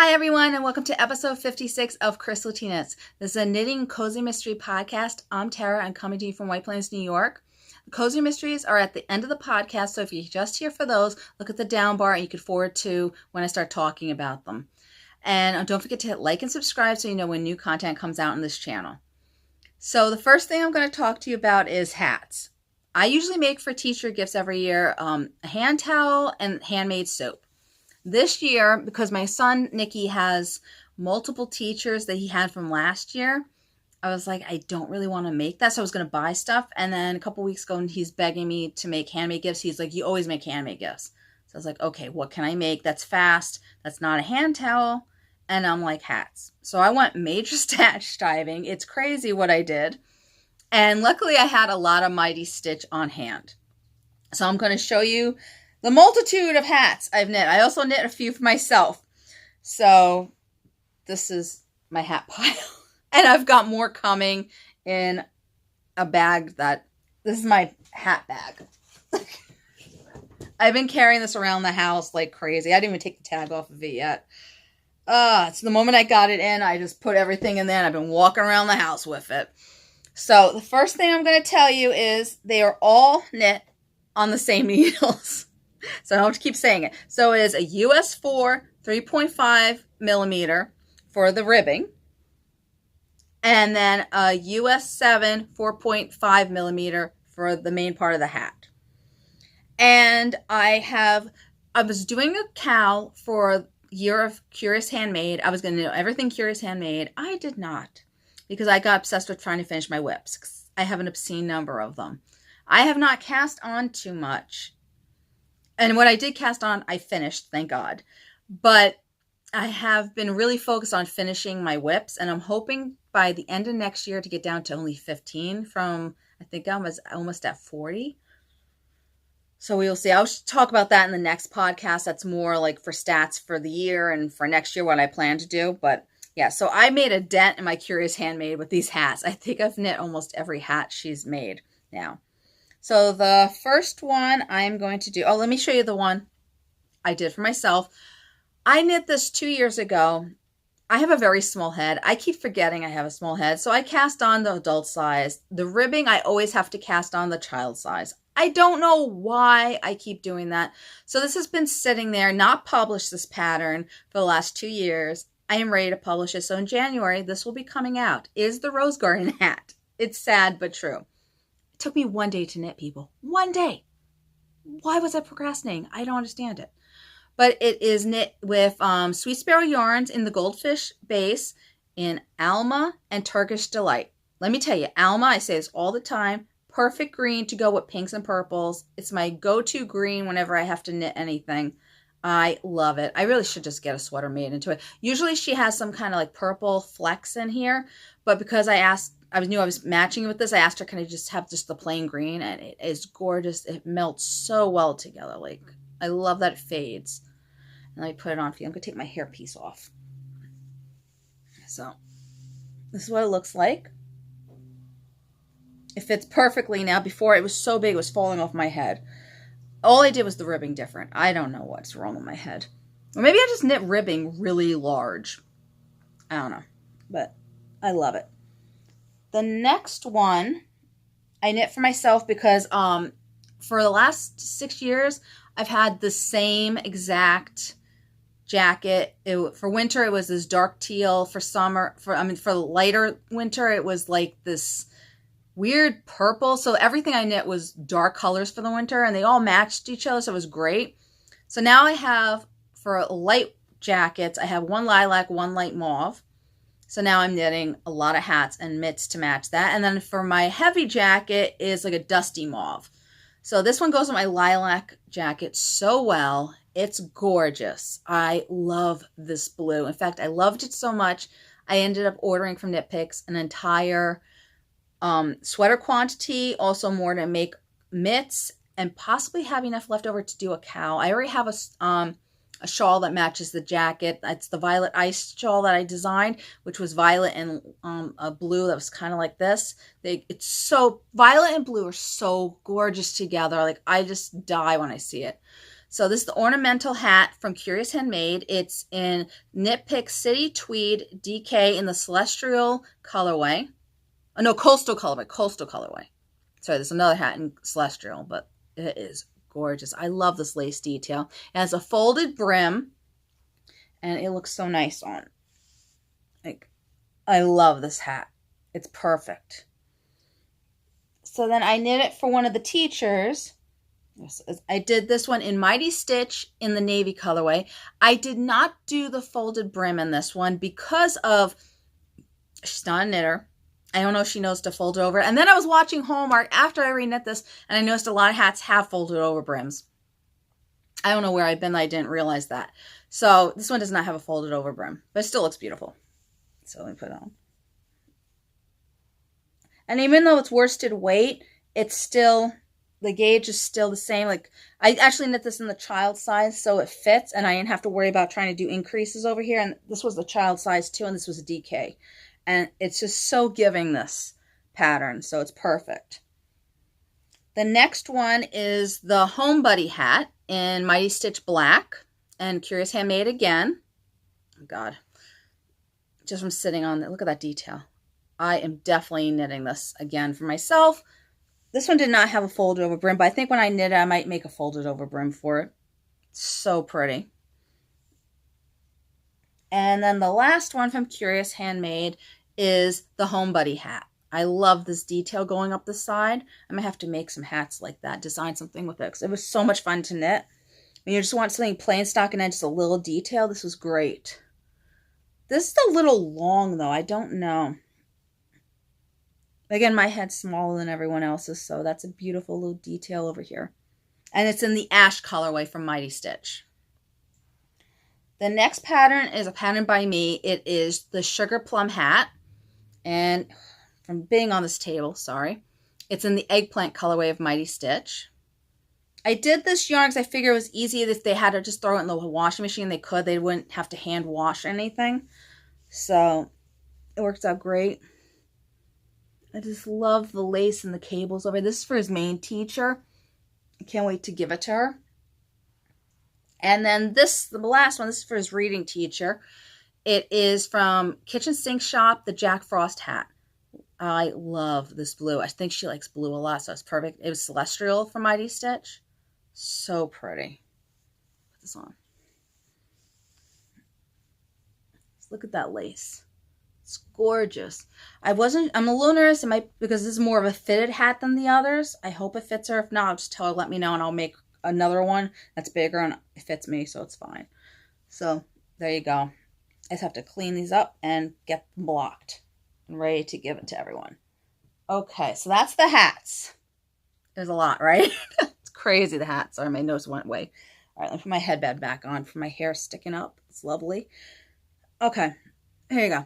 Hi everyone, and welcome to episode 56 of Crystal Teenets. This is a knitting cozy mystery podcast. I'm Tara. I'm coming to you from White Plains, New York. The cozy mysteries are at the end of the podcast, so if you're just here for those, look at the down bar and you can forward to when I start talking about them. And don't forget to hit like and subscribe so you know when new content comes out on this channel. So the first thing I'm going to talk to you about is hats. I usually make for teacher gifts every year a hand towel and handmade soap. This year, because my son Nicky has multiple teachers that he had from last year, I was like, I don't really want to make that. So I was going to buy stuff. And then a couple weeks ago, he's begging me to make handmade gifts. He's like, you always make handmade gifts. So I was like, okay, what can I make that's fast, that's not a hand towel? And I'm like, hats. So I went major stash diving. It's crazy what I did. And luckily I had a lot of Mighty Stitch on hand. So I'm going to show you the multitude of hats I've knit. I also knit a few for myself. So this is my hat pile. And I've got more coming in a bag this is my hat bag. I've been carrying this around the house like crazy. I didn't even take the tag off of it yet. So the moment I got it in, I just put everything in there and I've been walking around the house with it. So the first thing I'm going to tell you is they are all knit on the same needles. So I don't have to keep saying it. So it is a US 4 3.5 millimeter for the ribbing. And then a US 7 4.5 millimeter for the main part of the hat. And I was doing a cowl for Year of Curious Handmade. I was going to know everything Curious Handmade. I did not, because I got obsessed with trying to finish my whips. I have an obscene number of them. I have not cast on too much. And what I did cast on, I finished, thank God. But I have been really focused on finishing my whips, and I'm hoping by the end of next year to get down to only 15 from, I think I was almost at 40. So we'll see. I'll talk about that in the next podcast. That's more like for stats for the year and for next year, what I plan to do. But yeah, so I made a dent in my Curious Handmade with these hats. I think I've knit almost every hat she's made now. So the first one I'm going to do, let me show you the one I did for myself. I knit this 2 years ago. I have a very small head. I keep forgetting I have a small head. So I cast on the adult size. The ribbing, I always have to cast on the child size. I don't know why I keep doing that. So this has been sitting there, not published this pattern for the last 2 years. I am ready to publish it. So in January, this will be coming out. Is the Rose Garden hat. It's sad, but true. It took me 1 day to knit, people. 1 day. Why was I procrastinating? I don't understand it. But it is knit with Sweet Sparrow yarns in the goldfish base in Alma and Turkish Delight. Let me tell you, Alma, I say this all the time, perfect green to go with pinks and purples. It's my go-to green whenever I have to knit anything. I love it. I really should just get a sweater made into it. Usually she has some kind of like purple flecks in here, but because I knew I was matching it with this, I asked her, can I just have just the plain green? And it is gorgeous. It melts so well together. Like, I love that it fades. And let me put it on for you. I'm going to take my hairpiece off. So, this is what it looks like. It fits perfectly now. Before, it was so big, it was falling off my head. All I did was the ribbing different. I don't know what's wrong with my head. Or maybe I just knit ribbing really large. I don't know. But I love it. The next one I knit for myself because for the last 6 years, I've had the same exact jacket. For winter, it was this dark teal. For summer, for lighter winter, it was like this weird purple. So everything I knit was dark colors for the winter, and they all matched each other, so it was great. So now I have, for light jackets, I have one lilac, one light mauve. So now I'm knitting a lot of hats and mitts to match that. And then for my heavy jacket is like a dusty mauve. So this one goes with my lilac jacket so well. It's gorgeous. I love this blue. In fact, I loved it so much, I ended up ordering from Knit Picks an entire sweater quantity, also more to make mitts, and possibly have enough left over to do a cowl. I already have a shawl that matches the jacket. It's the Violet Ice shawl that I designed, which was violet and a blue that was kind of like this. It's so, violet and blue are so gorgeous together. Like, I just die when I see it. So this is the Ornamental Hat from Curious Handmade. It's in Nitpick City Tweed DK in the Celestial colorway. Oh, no, Coastal colorway. Sorry, there's another hat in Celestial, but it is gorgeous. I love this lace detail. It has a folded brim, and it looks so nice on. Like, I love this hat. It's perfect. So then I knit it for one of the teachers. I did this one in Mighty Stitch in the navy colorway. I did not do the folded brim in this one because of, she's not a knitter. I don't know if she knows to fold it over. And then I was watching Hallmark after I reknit this, and I noticed a lot of hats have folded over brims. I don't know where I've been. I didn't realize that. So this one does not have a folded over brim, but it still looks beautiful. So let me put it on. And even though it's worsted weight, it's still, the gauge is still the same. Like, I actually knit this in the child size, so it fits, and I didn't have to worry about trying to do increases over here. And this was the child size too, and this was a DK. And it's just so giving, this pattern, so it's perfect. The next one is the Homebody Hat in Mighty Stitch Black and Curious Handmade again. Oh God, just from sitting on it, look at that detail. I am definitely knitting this again for myself. This one did not have a folded over brim, but I think when I knit it, I might make a folded over brim for it. It's so pretty. And then the last one from Curious Handmade is the Homebody Hat. I love this detail going up the side. I'm going to have to make some hats like that, design something with it, because it was so much fun to knit. When you just want something plain stock and then just a little detail, this was great. This is a little long, though. I don't know. Again, my head's smaller than everyone else's, so that's a beautiful little detail over here. And it's in the ash colorway from Mighty Stitch. The next pattern is a pattern by me. It is the Sugar Plum Hat. And from being on this table, sorry, it's in the eggplant colorway of Mighty Stitch. I did this yarn because I figured it was easy. If they had to just throw it in the washing machine, they could. They wouldn't have to hand wash anything. So it works out great. I just love the lace and the cables over. This is for his main teacher. I can't wait to give it to her. And then this, the last one, this is for his reading teacher. It is from Kitchen Sink Shop, the Jack Frost hat. I love this blue. I think she likes blue a lot, so it's perfect. It was Celestial from Mighty Stitch. So pretty. Put this on. Just look at that lace. It's gorgeous. I'm a little nervous. It might, because this is more of a fitted hat than the others. I hope it fits her. If not, I'll just tell her, let me know, and I'll make another one that's bigger and it fits me, so it's fine. So there you go. I just have to clean these up and get them blocked and ready to give it to everyone. Okay, so that's the hats. There's a lot, right? It's crazy, the hats. Sorry, my nose went away. All right, let me put my headband back on for my hair sticking up. It's lovely. Okay, here you go.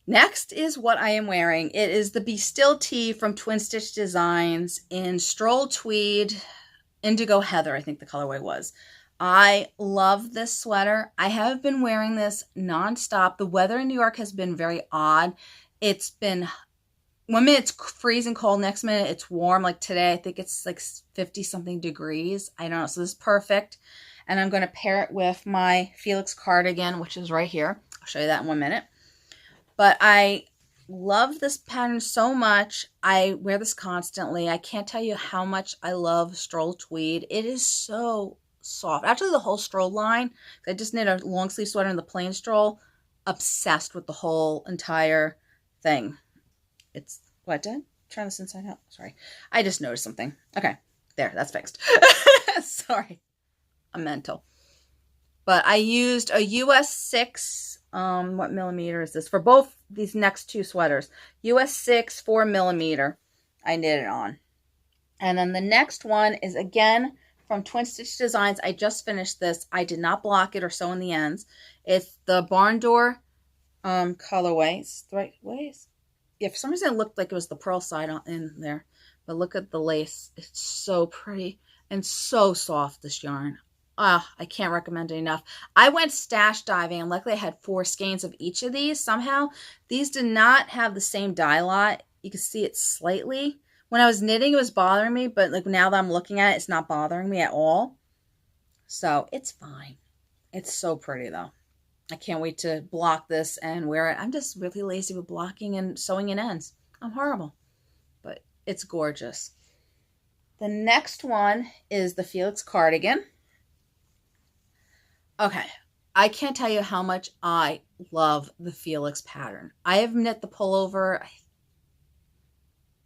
Next is what I am wearing. It is the Be Still tee from Twin Stitch Designs in Stroll Tweed, Indigo Heather, I think the colorway was. I love this sweater. I have been wearing this nonstop. The weather in New York has been very odd. It's been, one minute it's freezing cold, next minute it's warm. Like today, I think it's like 50 something degrees. I don't know. So this is perfect. And I'm going to pair it with my Felix Cardigan, which is right here. I'll show you that in 1 minute. But I love this pattern so much. I wear this constantly. I can't tell you how much I love Stroll Tweed. It is so soft. Actually, the whole Stroll line. I just knit a long sleeve sweater in the plain Stroll. Obsessed with the whole entire thing. It's, what, did I turn this inside out? Sorry. I just noticed something. Okay. There, that's fixed. Sorry. I'm mental. But I used a US 6, what millimeter is this? For both these next two sweaters. US 6, 4 millimeter. I knit it on. And then the next one is again from Twin Stitch Designs. I just finished this. I did not block it or sew in the ends. It's the Barn Door colorway. It's the right ways. Yeah, for some reason it looked like it was the pearl side in there. But look at the lace. It's so pretty and so soft, this yarn. I can't recommend it enough. I went stash diving, and luckily I had 4 skeins of each of these. Somehow, these did not have the same dye lot. You can see it slightly. When I was knitting, it was bothering me, but like now that I'm looking at it, it's not bothering me at all. So it's fine. It's so pretty though. I can't wait to block this and wear it. I'm just really lazy with blocking and sewing in ends. I'm horrible, but it's gorgeous. The next one is the Felix Cardigan. Okay, I can't tell you how much I love the Felix pattern. I have knit the pullover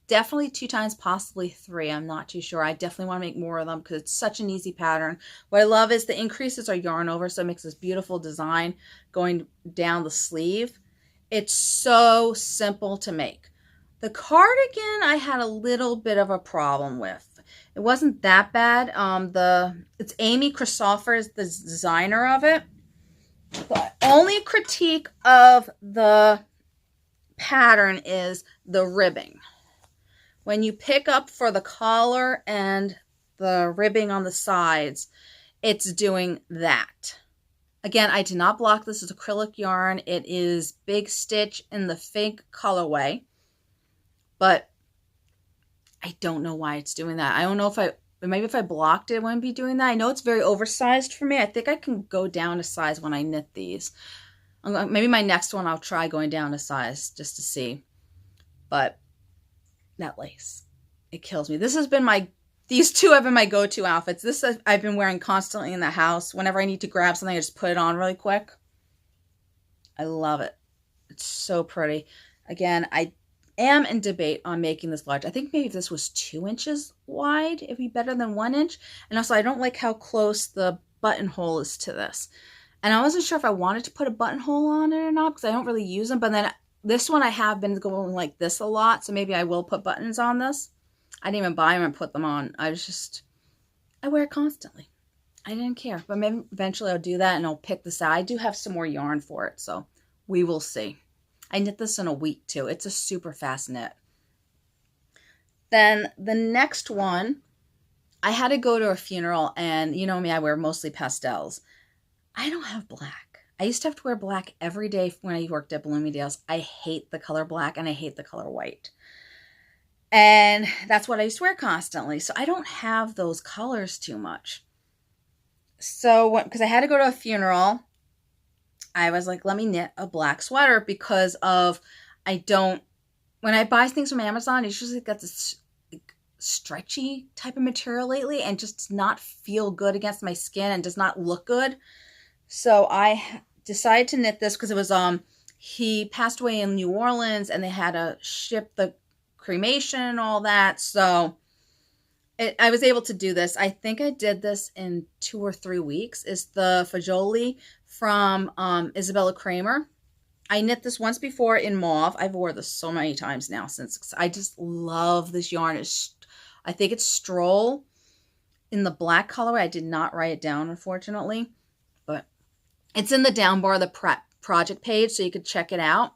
definitely 2 times, possibly 3. I'm not too sure. I definitely want to make more of them because it's such an easy pattern. What I love is the increases are yarn over, so it makes this beautiful design going down the sleeve. It's so simple to make. The cardigan I had a little bit of a problem with. It wasn't that bad. It's Amy Christopher is the designer of it. The only critique of the pattern is the ribbing. When you pick up for the collar and the ribbing on the sides, it's doing that. Again, I did not block this as acrylic yarn. It is Big Stitch in the Fink colorway, but I don't know why it's doing that. I don't know if maybe if I blocked it, it wouldn't be doing that. I know it's very oversized for me. I think I can go down a size when I knit these. Maybe my next one I'll try going down a size just to see. But that lace, it kills me. This has been these two have been my go-to outfits. This I've been wearing constantly in the house. Whenever I need to grab something, I just put it on really quick. I love it. It's so pretty. Again, I am in debate on making this large. I think maybe if this was 2 inches wide, it'd be better than 1 inch. And also, I don't like how close the buttonhole is to this. And I wasn't sure if I wanted to put a buttonhole on it or not because I don't really use them. But then this one I have been going like this a lot, so maybe I will put buttons on this. I didn't even buy them and put them on. I wear it constantly. I didn't care. But maybe eventually I'll do that and I'll pick this out. I do have some more yarn for it, so we will see. I knit this in a week too. It's a super fast knit. Then the next one, I had to go to a funeral, and you know me, I wear mostly pastels. I don't have black. I used to have to wear black every day when I worked at Bloomingdale's. I hate the color black and I hate the color white. And that's what I used to wear constantly. So I don't have those colors too much. So, because I had to go to a funeral, I was like, let me knit a black sweater because of, when I buy things from Amazon, it's usually got this stretchy type of material lately and just does not feel good against my skin and does not look good. So I decided to knit this because it was, he passed away in New Orleans and they had to ship the cremation and all that. So I was able to do this. I think I did this in 2 or 3 weeks. It's the Fjolla from Isabella Kramer. I knit this once before in mauve. I've worn this so many times now since I just love this yarn. I think it's Stroll in the black colorway. I did not write it down, unfortunately, but it's in the down bar of the project page, so you could check it out.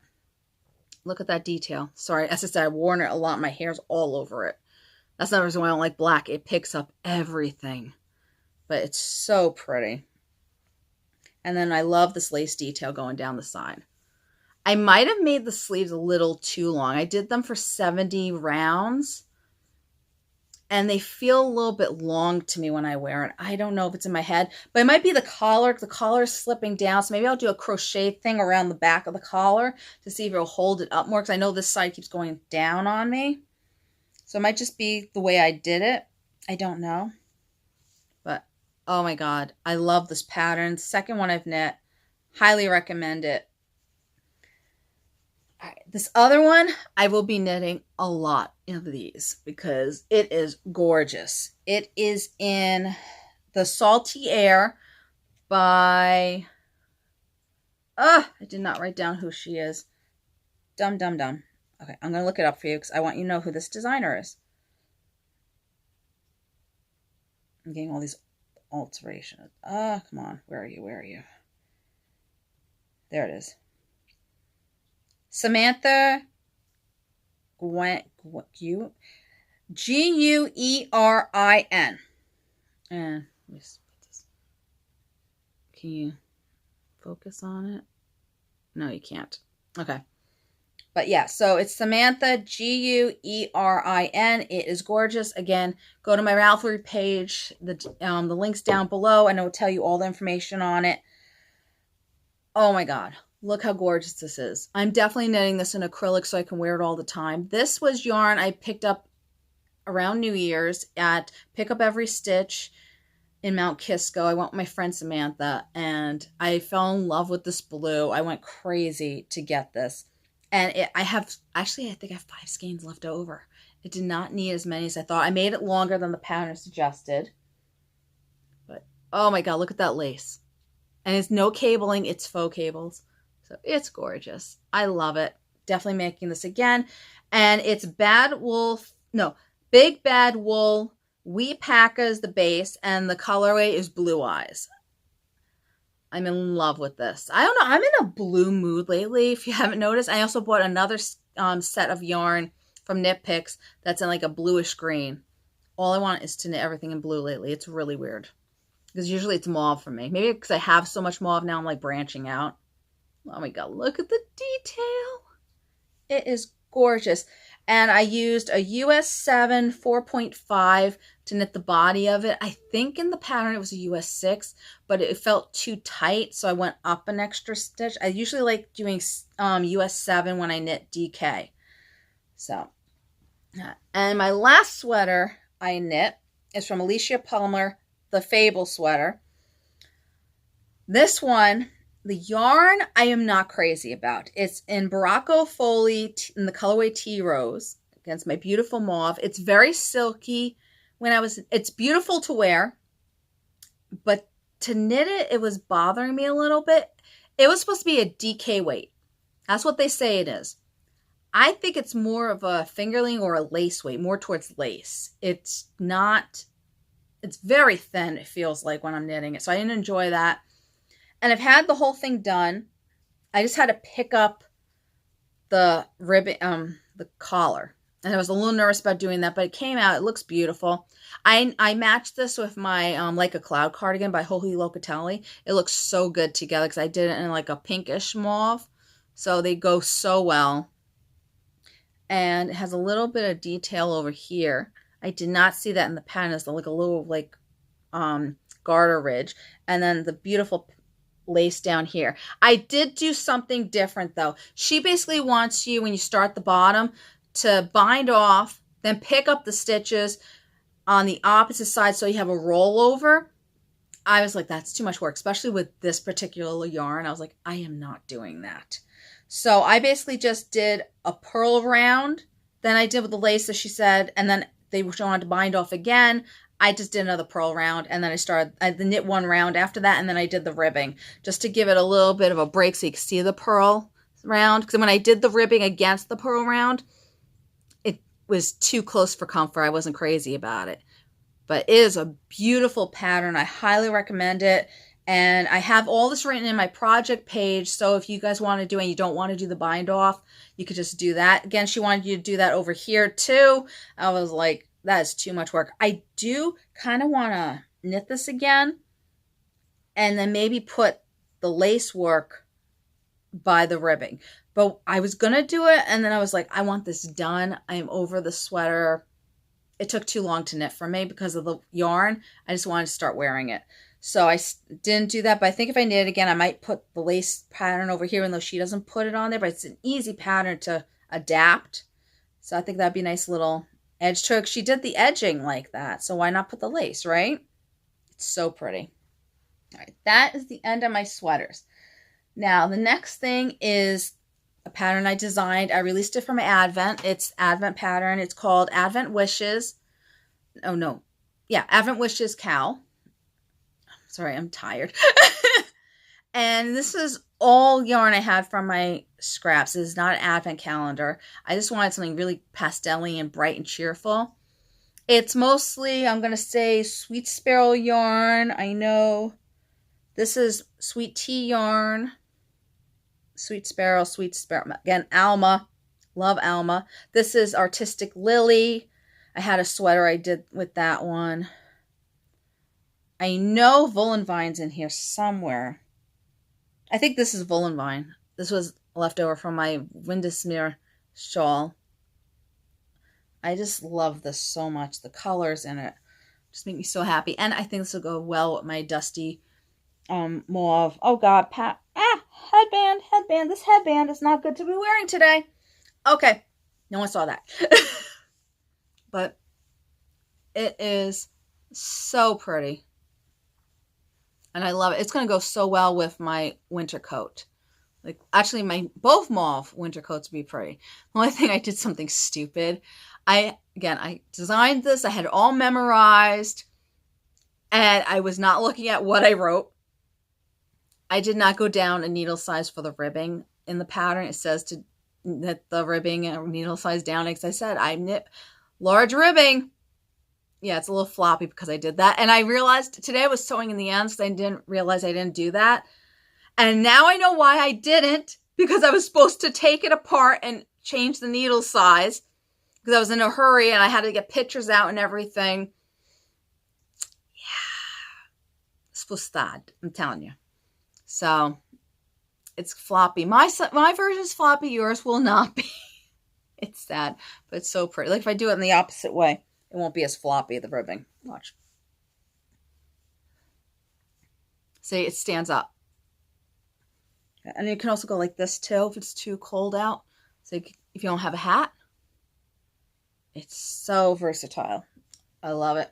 Look at that detail. Sorry, as I said, I've worn it a lot. My hair's all over it. That's not the reason why I don't like black. It picks up everything, but it's so pretty. And then I love this lace detail going down the side. I might have made the sleeves a little too long. I did them for 70 rounds, and they feel a little bit long to me when I wear it. I don't know if it's in my head, but it might be the collar. The collar is slipping down, so maybe I'll do a crochet thing around the back of the collar to see if it'll hold it up more, because I know this side keeps going down on me. So it might just be the way I did it. I don't know. But, oh my God, I love this pattern. Second one I've knit. Highly recommend it. All right, this other one, I will be knitting a lot of these because it is gorgeous. It is in the Salty Air by, I did not write down who she is. Dum. Okay, I'm going to look it up for you because I want you to know who this designer is. I'm getting all these alterations. Come on. Where are you? There it is. Samantha Guerin. Guerin. And can you focus on it? No, you can't. Okay. But yeah, so it's Samantha, Guerin. It is gorgeous. Again, go to my Ravelry page. The link's down below, and it will tell you all the information on it. Oh my God, look how gorgeous this is. I'm definitely knitting this in acrylic so I can wear it all the time. This was yarn I picked up around New Year's at Pick Up Every Stitch in Mount Kisco. I went with my friend Samantha, and I fell in love with this blue. I went crazy to get this. And I think I have 5 skeins left over. It did not need as many as I thought. I made it longer than the pattern suggested. But, oh my God, look at that lace. And it's no cabling, it's faux cables. So it's gorgeous. I love it. Definitely making this again. And it's Big Bad Wool. Wheat Paca is the base, and the colorway is Blue Eyes. I'm in love with this. I don't know. I'm in a blue mood lately, if you haven't noticed. I also bought another set of yarn from Knit Picks that's in like a bluish green. All I want is to knit everything in blue lately. It's really weird. Because usually it's mauve for me. Maybe because I have so much mauve now, I'm like branching out. Oh my God, look at the detail. It is gorgeous. And I used a US 7 4.5 to knit the body of it. I think in the pattern it was a US 6, but it felt too tight, so I went up an extra stitch. I usually like doing US 7 when I knit DK. So, and my last sweater I knit is from Alicia Palmer, the Fable sweater. This one, the yarn I am not crazy about. It's in Barocco Foley in the colorway Tea Rose against my beautiful mauve. It's very silky. It's beautiful to wear, but to knit it, it was bothering me a little bit. It was supposed to be a DK weight. That's what they say it is. I think it's more of a fingerling or a lace weight, more towards lace. It's very thin, it feels like when I'm knitting it. So I didn't enjoy that. And I've had the whole thing done. I just had to pick up the ribbon, the collar. And I was a little nervous about doing that, but it came out. It looks beautiful. I matched this with my Like a Cloud cardigan by Holy Locatelli. It looks so good together because I did it in like a pinkish mauve. So they go so well. And it has a little bit of detail over here. I did not see that in the pattern. It's like a little like garter ridge. And then the beautiful lace down here. I did do something different though. She basically wants you, when you start the bottom, to bind off, then pick up the stitches on the opposite side so you have a rollover. I was like, that's too much work, especially with this particular yarn. I was like, I am not doing that. So I basically just did a purl round. Then I did with the lace, as she said, and then they wanted to bind off again. I just did another purl round, and then I knit one round after that, and then I did the ribbing just to give it a little bit of a break so you can see the purl round. Because when I did the ribbing against the purl round, it was too close for comfort. I wasn't crazy about it. But it is a beautiful pattern. I highly recommend it. And I have all this written in my project page. So if you guys want to do it and you don't want to do the bind off, you could just do that. Again, she wanted you to do that over here too. I was like, that is too much work. I do kind of want to knit this again and then maybe put the lace work by the ribbing. But I was going to do it, and then I was like, I want this done. I am over the sweater. It took too long to knit for me because of the yarn. I just wanted to start wearing it. So I didn't do that, but I think if I knit it again, I might put the lace pattern over here, even though she doesn't put it on there, but it's an easy pattern to adapt. So I think that'd be a nice little edge to it. She did the edging like that, so why not put the lace, right? It's so pretty. All right, that is the end of my sweaters. Now, the next thing is a pattern I designed. I released it for my Advent. It's Advent pattern. It's called Advent Wishes. Oh, no. Yeah, Advent Wishes cowl. Sorry, I'm tired. And this is all yarn I had from my scraps. This is not an Advent calendar. I just wanted something really pastel-y and bright and cheerful. It's mostly, I'm going to say, Sweet Sparrow yarn. I know this is Sweet Tea yarn. Sweet Sparrow. Again, Alma. Love Alma. This is Artistic Lily. I had a sweater I did with that one. I know Volanvine's in here somewhere. I think this is Volanvine. This was left over from my Windesmere shawl. I just love this so much. The colors in it just make me so happy. And I think this will go well with my dusty mauve. Oh God, headband. This headband is not good to be wearing today. Okay, no one saw that. But it is so pretty. And I love it. It's going to go so well with my winter coat. Like, actually, my both mauve winter coats would be pretty. The only thing, I did something stupid. I designed this. I had it all memorized. And I was not looking at what I wrote. I did not go down a needle size for the ribbing in the pattern. It says to knit the ribbing and needle size down. Because I said, I knit large ribbing. Yeah, it's a little floppy because I did that. And I realized today I was sewing in the ends because I didn't realize I didn't do that. And now I know why I didn't, because I was supposed to take it apart and change the needle size because I was in a hurry and I had to get pictures out and everything. Yeah. Spustad, I'm telling you. So it's floppy. My version is floppy. Yours will not be. It's sad, but it's so pretty. Like if I do it in the opposite way, it won't be as floppy, the ribbing. Watch. See, it stands up. And you can also go like this too if it's too cold out. So if you don't have a hat. It's so versatile. I love it.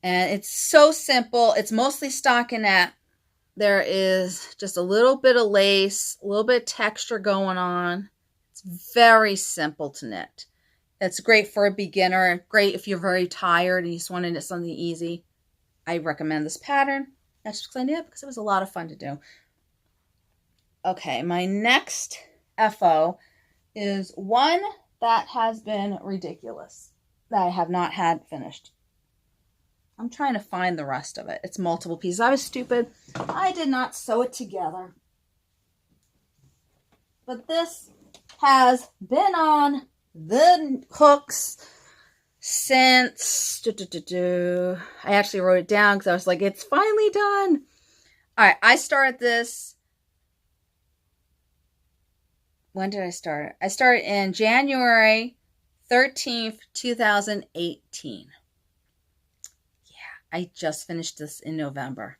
And it's so simple. It's mostly stockinette. There is just a little bit of lace, a little bit of texture going on. It's very simple to knit. It's great for a beginner. Great if you're very tired and you just want to knit something easy. I recommend this pattern. That's just because I knit it because it was a lot of fun to do. Okay, my next FO is one that has been ridiculous, that I have not had finished. I'm trying to find the rest of it. It's multiple pieces. I was stupid. I did not sew it together. But this has been on the hooks since... I actually wrote it down because I was like, it's finally done. All right, I started this... When did I start? I started in January 13th, 2018. Yeah, I just finished this in November.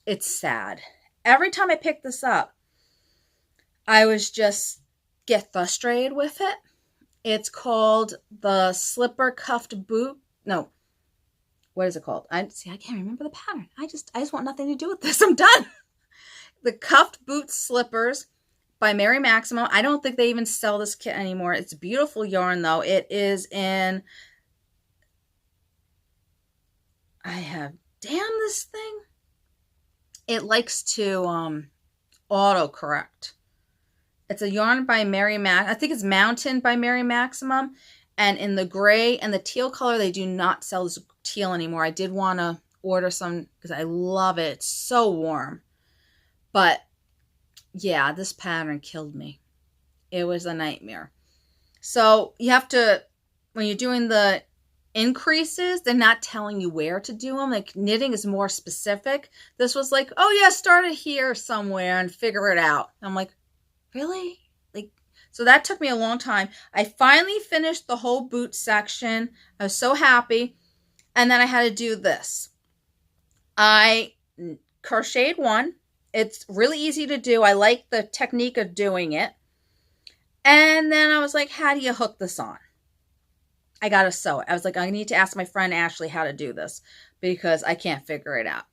It's sad. Every time I pick this up, I was just get frustrated with it. It's called the slipper cuffed boot. No, what is it called? I can't remember the pattern. I just want nothing to do with this. I'm done. The cuffed boot slippers by Mary Maximo. I don't think they even sell this kit anymore. It's beautiful yarn though. It is in, damn this thing. It likes to autocorrect. It's a yarn by Mary I think it's Mountain by Mary Maximum. And in the gray and the teal color, they do not sell this teal anymore. I did want to order some because I love it. It's so warm. But yeah, this pattern killed me. It was a nightmare. So you have to, when you're doing the increases, they're not telling you where to do them. Like knitting is more specific. This was like, oh yeah, start it here somewhere and figure it out. I'm like, really? Like, so that took me a long time. I finally finished the whole boot section. I was so happy. And then I had to do this. I crocheted one. It's really easy to do. I like the technique of doing it. And then I was like, how do you hook this on? I got to sew it. I was like, I need to ask my friend Ashley how to do this because I can't figure it out.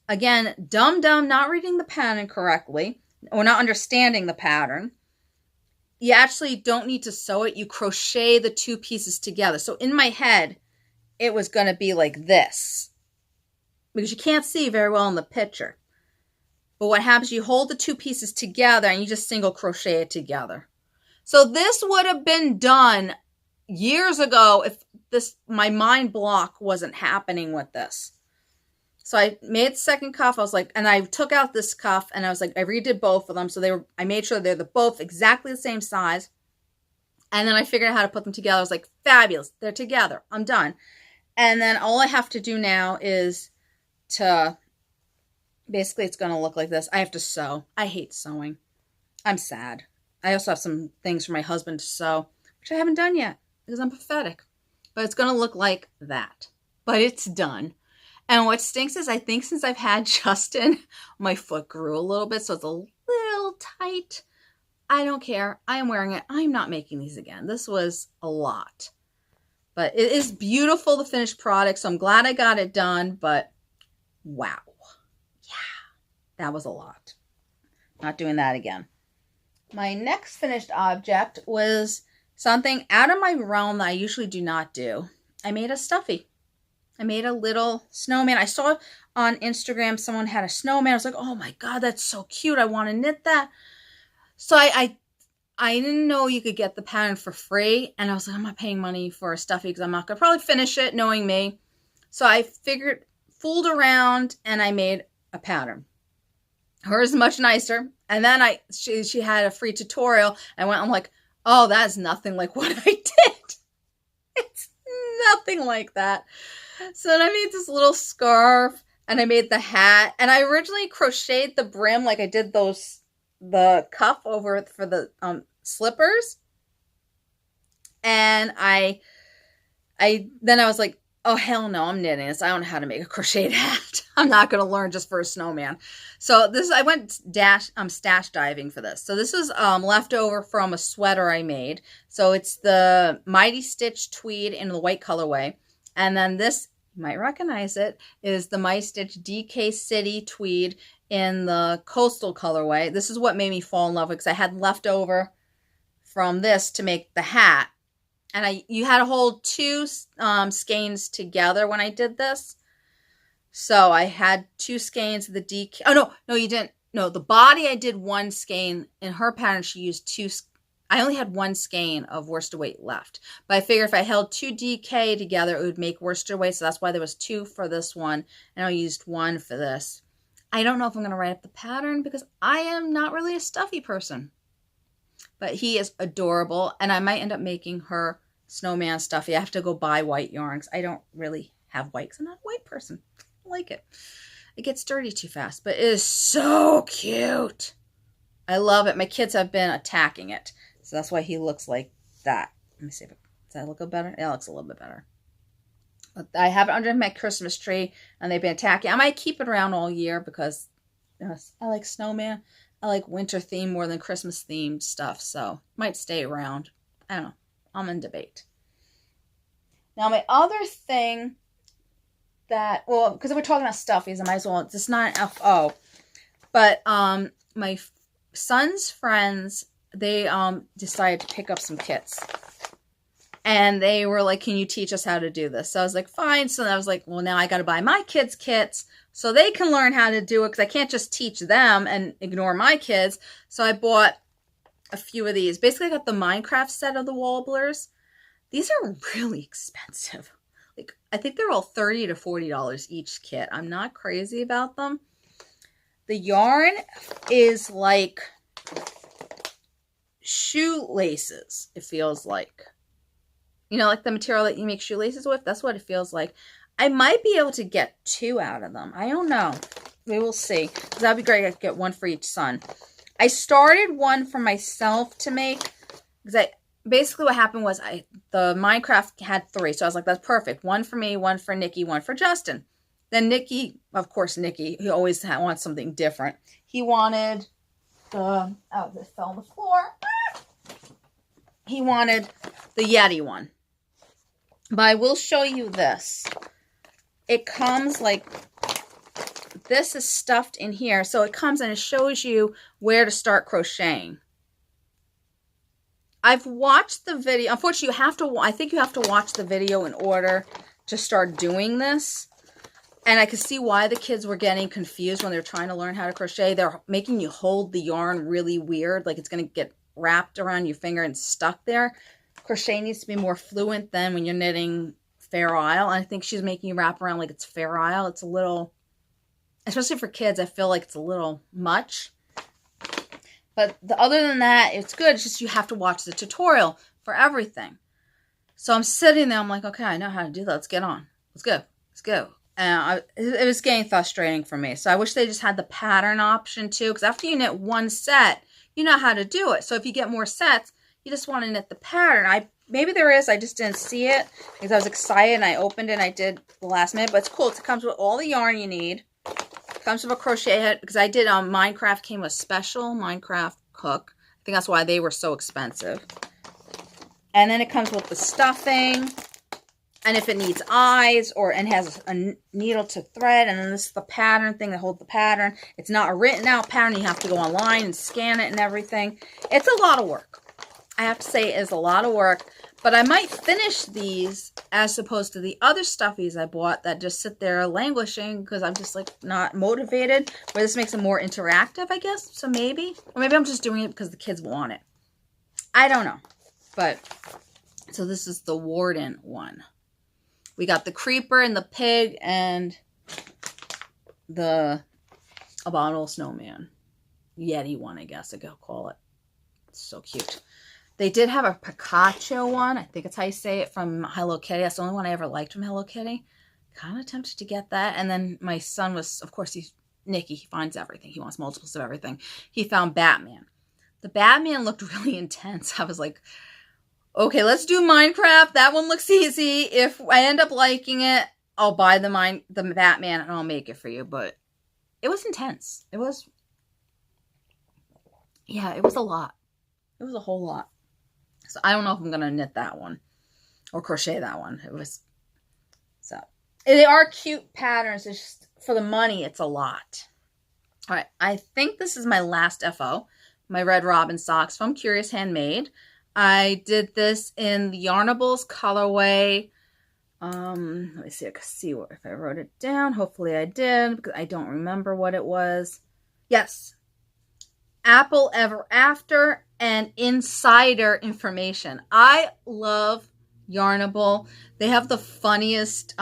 Again, dumb, not reading the pattern correctly or not understanding the pattern. You actually don't need to sew it. You crochet the two pieces together. So in my head, it was going to be like this because you can't see very well in the picture. But what happens, you hold the two pieces together and you just single crochet it together. So this would have been done years ago if my mind block wasn't happening with this. So I made the second cuff. I was like, and I took out this cuff and I was like, I redid both of them. So I made sure they're both exactly the same size. And then I figured out how to put them together. I was like, fabulous. They're together. I'm done. And then all I have to do now is to... Basically, it's going to look like this. I have to sew. I hate sewing. I'm sad. I also have some things for my husband to sew, which I haven't done yet because I'm pathetic. But it's going to look like that. But it's done. And what stinks is I think since I've had Justin, my foot grew a little bit, so it's a little tight. I don't care. I am wearing it. I'm not making these again. This was a lot. But it is beautiful, the finished product, so I'm glad I got it done, but wow. Yeah, that was a lot. Not doing that again. My next finished object was something out of my realm that I usually do not do. I made a stuffy. I made a little snowman. I saw on Instagram someone had a snowman. I was like, oh my God, that's so cute. I want to knit that. So I didn't know you could get the pattern for free. And I was like, I'm not paying money for a stuffy because I'm not going to probably finish it knowing me. So I fooled around and I made a pattern. Hers is much nicer. And then she had a free tutorial. I'm like, oh, that's nothing like what I did. It's nothing like that. So then I made this little scarf and I made the hat. And I originally crocheted the brim like I did the cuff over for the slippers. And then I was like, oh, hell no, I'm knitting this. I don't know how to make a crocheted hat. I'm not going to learn just for a snowman. So I went stash diving for this. So this was leftover from a sweater I made. So it's the Mighty Stitch tweed in the white colorway. And then this, you might recognize it, is the Mighty Stitch DK City tweed in the coastal colorway. This is what made me fall in love with because I had leftover from this to make the hat. And you had to hold two skeins together when I did this. So I had two skeins of the DK. Oh, no, you didn't. No, the body I did one skein. In her pattern, she used two. I only had one skein of worsted weight left. But I figured if I held two DK together, it would make worsted weight. So that's why there was two for this one. And I used one for this. I don't know if I'm going to write up the pattern because I am not really a stuffy person. But he is adorable. And I might end up making her snowman stuffy. I have to go buy white yarns. I don't really have white because I'm not a white person. I like it. It gets dirty too fast. But it is so cute. I love it. My kids have been attacking it. So that's why he looks like that. Let me see if does that look a better? Yeah, it looks a little bit better. But I have it under my Christmas tree, and they've been attacking. I might keep it around all year because I like snowman. I like winter theme more than Christmas themed stuff, so might stay around. I don't know. I'm in debate. Now my other thing that, well, because we're talking about stuffies, I might as well. It's not an FO, but my son's friends, they decided to pick up some kits. And they were like, can you teach us how to do this? So I was like, fine. So I was like, well, now I got to buy my kids kits so they can learn how to do it because I can't just teach them and ignore my kids. So I bought a few of these. Basically, I got the Minecraft set of the Wobblers. These are really expensive. Like, I think they're all $30 to $40 each kit. I'm not crazy about them. The yarn is like shoelaces, it feels like. You know, like the material that you make shoelaces with? That's what it feels like. I might be able to get two out of them. I don't know. We will see. That'd be great. I could get one for each son. I started one for myself to make. Because basically what happened was the Minecraft had 3. So I was like, that's perfect. One for me, one for Nikki, one for Justin. Then Nikki, of course, Nikki, he always wants something different. He wanted oh, this fell on the floor. He wanted the Yeti one. But I will show you this. It comes like, this is stuffed in here. So it comes and it shows you where to start crocheting. I've watched the video. Unfortunately, I think you have to watch the video in order to start doing this. And I could see why the kids were getting confused when they're trying to learn how to crochet. They're making you hold the yarn really weird. Like it's going to get wrapped around your finger and stuck there. Crochet needs to be more fluent than when you're knitting Fair Isle. I think she's making you wrap around like it's Fair Isle. It's a little, especially for kids, I feel like it's a little much. But other than that, it's good. It's just you have to watch the tutorial for everything. So I'm sitting there. I'm like, okay, I know how to do that. Let's get on. Let's go. Let's go. And it was getting frustrating for me. So I wish they just had the pattern option too. Because after you knit one set, you know how to do it. So if you get more sets, you just want to knit the pattern. Maybe there is, I just didn't see it because I was excited and I opened it and I did the last minute, but it's cool. It comes with all the yarn you need. It comes with a crochet hook because I did Minecraft came with special Minecraft hook. I think that's why they were so expensive. And then it comes with the stuffing. And if it needs eyes and has a needle to thread, and then this is the pattern thing that holds the pattern. It's not a written out pattern. You have to go online and scan it and everything. It's a lot of work. I have to say it is a lot of work. But I might finish these as opposed to the other stuffies I bought that just sit there languishing because I'm just like not motivated. Where this makes it more interactive, I guess. So maybe. Or maybe I'm just doing it because the kids want it. I don't know. But, so this is the Warden one. We got the creeper and the pig and the abominable snowman. Yeti one, I guess I could call it. It's so cute. They did have a Pikachu one. I think it's how you say it, from Hello Kitty. That's the only one I ever liked from Hello Kitty. Kind of tempted to get that. And then my son was, of course, he's Nicky. He finds everything. He wants multiples of everything. He found Batman. The Batman looked really intense. I was like, okay, let's do Minecraft. That one looks easy. If I end up liking it, I'll buy the Batman and I'll make it for you. But it was intense. It was, yeah, it was a lot. It was a whole lot. So I don't know if I'm going to knit that one or crochet that one. It was, so they are cute patterns. It's just for the money, it's a lot. All right. I think this is my last FO, my Red Robin socks from Curious Handmade. I did this in the Yarnables colorway. Let me see. I can see if I wrote it down. Hopefully I did, because I don't remember what it was. Yes. Apple Ever After and Insider Information. I love Yarnable. They have the funniest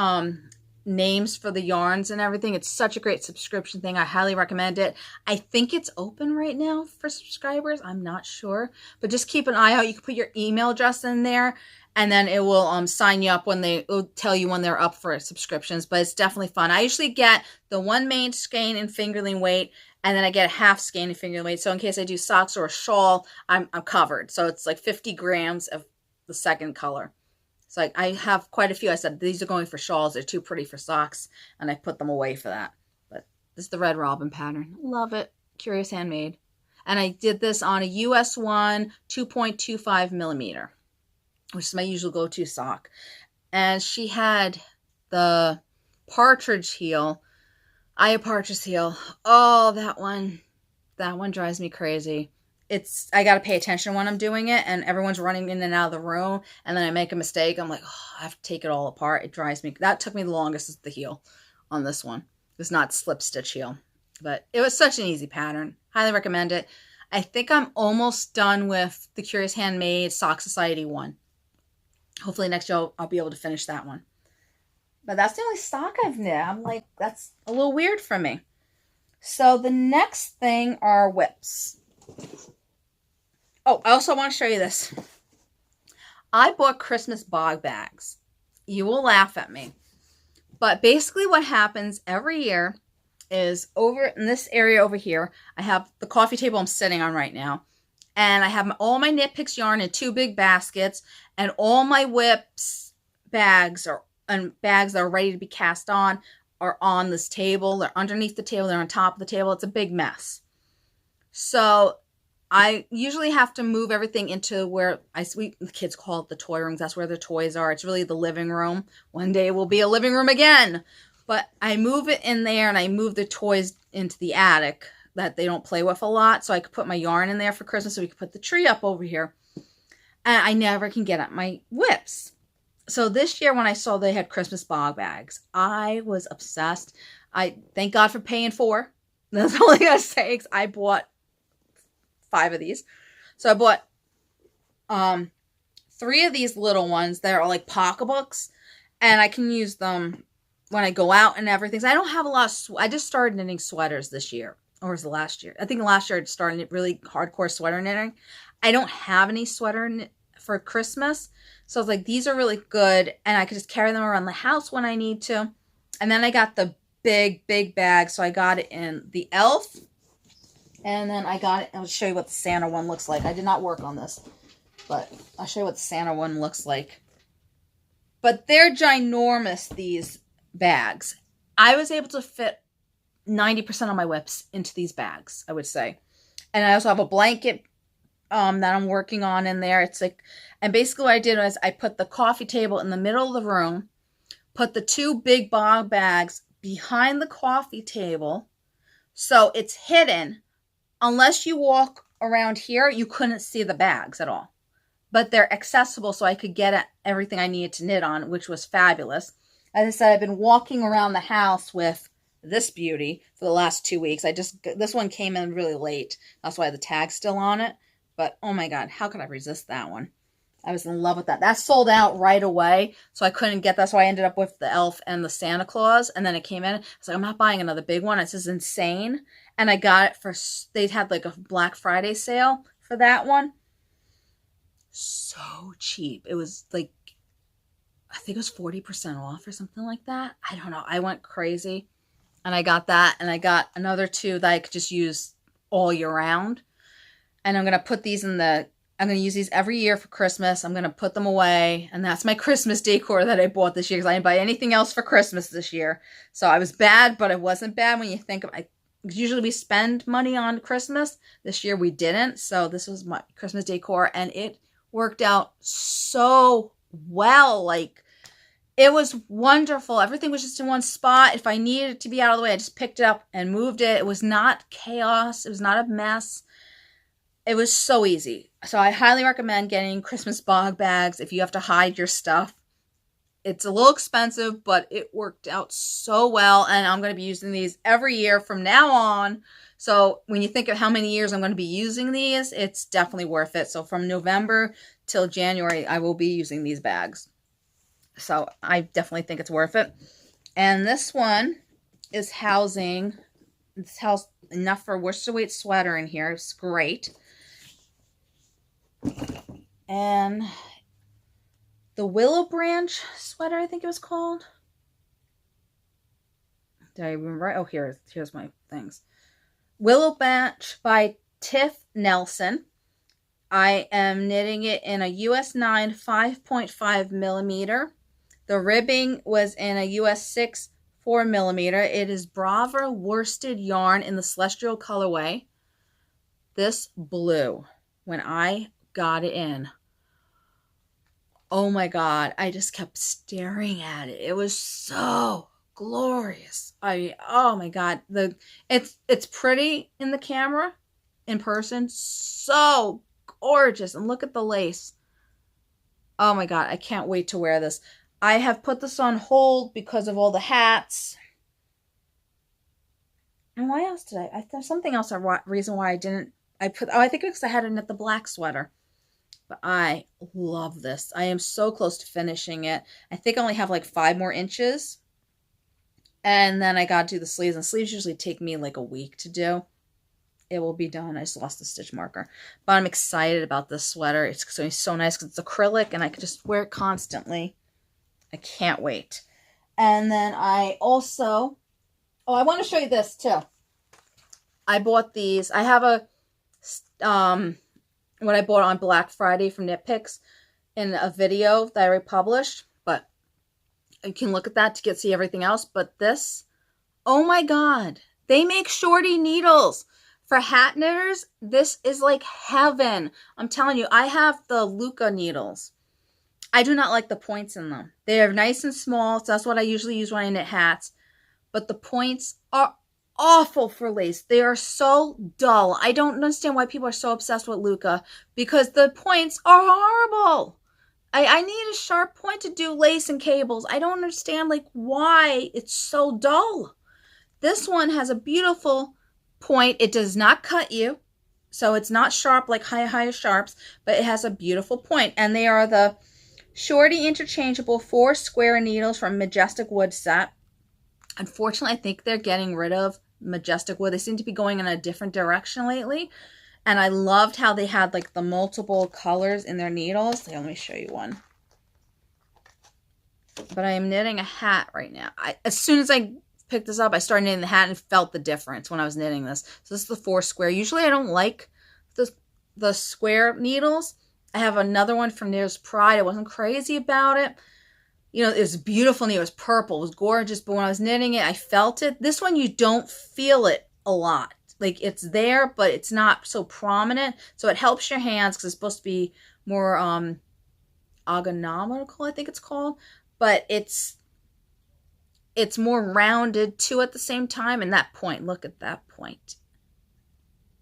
names for the yarns and everything. It's such a great subscription thing. I highly recommend it. I think it's open right now for subscribers. I'm not sure, but just keep an eye out. You can put your email address in there and then it will sign you up when it'll tell you when they're up for subscriptions, but it's definitely fun. I usually get the one main skein and fingerling weight, and then I get a half skein and fingerling weight. So in case I do socks or a shawl, I'm covered. So it's like 50 grams of the second color. So I have quite a few. I said, these are going for shawls. They're too pretty for socks. And I put them away for that. But this is the Red Robin pattern. Love it. Curious Handmade. And I did this on a US 1 2.25 millimeter, which is my usual go-to sock. And she had the partridge heel. I have partridge heel. Oh, that one drives me crazy. I got to pay attention when I'm doing it, and everyone's running in and out of the room, and then I make a mistake. I'm like, oh, I have to take it all apart. It drives me. That took me the longest, is the heel on this one. It's not slip stitch heel, but it was such an easy pattern. Highly recommend it. I think I'm almost done with the Curious Handmade Sock Society one. Hopefully next year I'll be able to finish that one. But that's the only sock I've knit. I'm like, that's a little weird for me. So the next thing are whips. Oh, I also want to show you this. I bought Christmas bog bags. You will laugh at me. But basically what happens every year is over in this area over here, I have the coffee table I'm sitting on right now. And I have all my Knit Picks yarn in 2 big baskets. And all my whips bags that are ready to be cast on are on this table. They're underneath the table. They're on top of the table. It's a big mess. So I usually have to move everything into where the kids call it the toy rooms. That's where the toys are. It's really the living room. One day it will be a living room again. But I move it in there, and I move the toys into the attic that they don't play with a lot. So I could put my yarn in there for Christmas, so we could put the tree up over here. And I never can get at my whips. So this year when I saw they had Christmas bog bags, I was obsessed. I thank God for paying 4. That's all I gotta say, because I bought 5 of these. So I bought 3 of these little ones that are like pocketbooks, and I can use them when I go out and everything. So I don't have a lot of, I just started knitting sweaters this year, or was it last year? I think last year I started really hardcore sweater knitting. I don't have any sweater for Christmas. So I was like, these are really good, and I could just carry them around the house when I need to. And then I got the big bag. So I got it in the Elf, And then I got it. I'll show you what the Santa one looks like. I did not work on this, but I'll show you what the Santa one looks like. But they're ginormous, these bags. I was able to fit 90% of my whips into these bags, I would say. And I also have a blanket that I'm working on in there. It's like, and basically what I did was I put the coffee table in the middle of the room, put the 2 big bog bags behind the coffee table, so it's hidden. Unless you walk around here, you couldn't see the bags at all. But they're accessible, so I could get at everything I needed to knit on, which was fabulous. As I said, I've been walking around the house with this beauty for the last 2 weeks. This one came in really late. That's why the tag's still on it. But, oh my God, how could I resist that one? I was in love with that. That sold out right away, so I couldn't get that. So I ended up with the elf and the Santa Claus, and then it came in. I was like, I'm not buying another big one. This is insane. And I got it for, they had like a Black Friday sale for that one. So cheap. It was like, I think it was 40% off or something like that. I don't know. I went crazy. And I got that, and I got another 2 that I could just use all year round. And I'm going to put these in the, I'm going to use these every year for Christmas. I'm going to put them away. And that's my Christmas decor that I bought this year, because I didn't buy anything else for Christmas this year. So I was bad, but it wasn't bad when you think of, usually we spend money on Christmas. This year we didn't. So this was my Christmas decor, and it worked out so well. Like, it was wonderful. Everything was just in one spot. If I needed it to be out of the way, I just picked it up and moved it. It was not chaos. It was not a mess. It was so easy. So I highly recommend getting Christmas bog bags if you have to hide your stuff. It's a little expensive, but it worked out so well. And I'm going to be using these every year from now on. So when you think of how many years I'm going to be using these, it's definitely worth it. So from November till January, I will be using these bags. So I definitely think it's worth it. And this one is housing, it's housed enough for a Worcester weight sweater in here. It's great. And the Willow branch sweater, I think it was called. Did I remember? Oh, here's my things. Willow branch by Tiff Nelson. I am knitting it in a US 9 5.5 millimeter. The ribbing was in a US 6 4 millimeter. It is Brava worsted yarn in the Celestial colorway. This blue, when I got it in, oh my God, I just kept staring at it. It was so glorious. Oh my God, it's pretty in the camera, in person, so gorgeous. And look at the lace. Oh my God, I can't wait to wear this. I have put this on hold because of all the hats. And why else did I? There's something else, a reason why I didn't. I think it's because I had to knit the black sweater. But I love this. I am so close to finishing it. I think I only have like 5 more inches. And then I got to do the sleeves. And sleeves usually take me like a week to do. It will be done. I just lost the stitch marker. But I'm excited about this sweater. It's going to be so nice because it's acrylic and I can just wear it constantly. I can't wait. And then I also, I want to show you this too. I bought these. I have a, what I bought on Black Friday from Knit Picks in a video that I republished, but you can look at that to see everything else. But this, oh my God, they make shorty needles. For hat knitters, this is like heaven. I'm telling you, I have the Luca needles. I do not like the points in them. They are nice and small, so that's what I usually use when I knit hats. But the points are awful for lace. They are so dull. I don't understand why people are so obsessed with Luca, because the points are horrible. I need a sharp point to do lace and cables. I don't understand like why it's so dull. This one has a beautiful point. It does not cut you, so it's not sharp like high sharps, but it has a beautiful point. And they are the Shorty interchangeable 4 square needles from Majestic Wood set. Unfortunately, I think they're getting rid of Majestic Wood. They seem to be going in a different direction lately. And I loved how they had like the multiple colors in their needles. Let me show you one. But I am knitting a hat right now. As soon as I picked this up, I started knitting the hat and felt the difference when I was knitting this. So this is the 4 square. Usually I don't like the square needles. I have another one from Knitter's Pride. I wasn't crazy about it. You know, it was beautiful and it was purple. It was gorgeous. But when I was knitting it, I felt it. This one, you don't feel it a lot. Like, it's there, but it's not so prominent. So it helps your hands because it's supposed to be more ergonomical, I think it's called. But it's more rounded too at the same time. And that point, look at that point.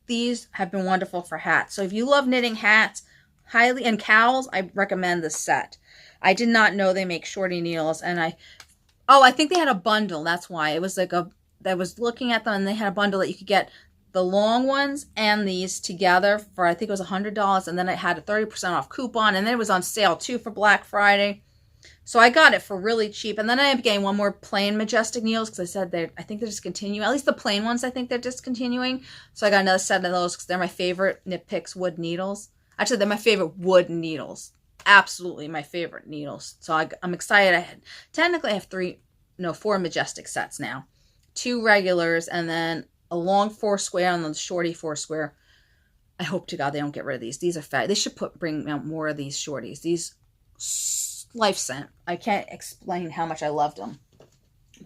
These have been wonderful for hats. So if you love knitting hats, and cowls, I recommend this set. I did not know they make shorty needles, and I think they had a bundle. That's why. It was like I was looking at them, and they had a bundle that you could get the long ones and these together for, I think it was $100, and then it had a 30% off coupon, and then it was on sale too for Black Friday. So I got it for really cheap, and then I ended up getting one more plain Majestic needles because I said I think they're discontinuing. At least the plain ones, I think they're discontinuing. So I got another set of those because they're my favorite Knit Picks wood needles. Actually, they're my favorite wood needles. Absolutely my favorite needles. So I'm excited. Technically, I have 4 Majestic sets now. 2 regulars, and then a long 4 square and then the shorty 4 square. I hope to God they don't get rid of these. These are fat. They should bring out more of these shorties. These life sent. I can't explain how much I loved them.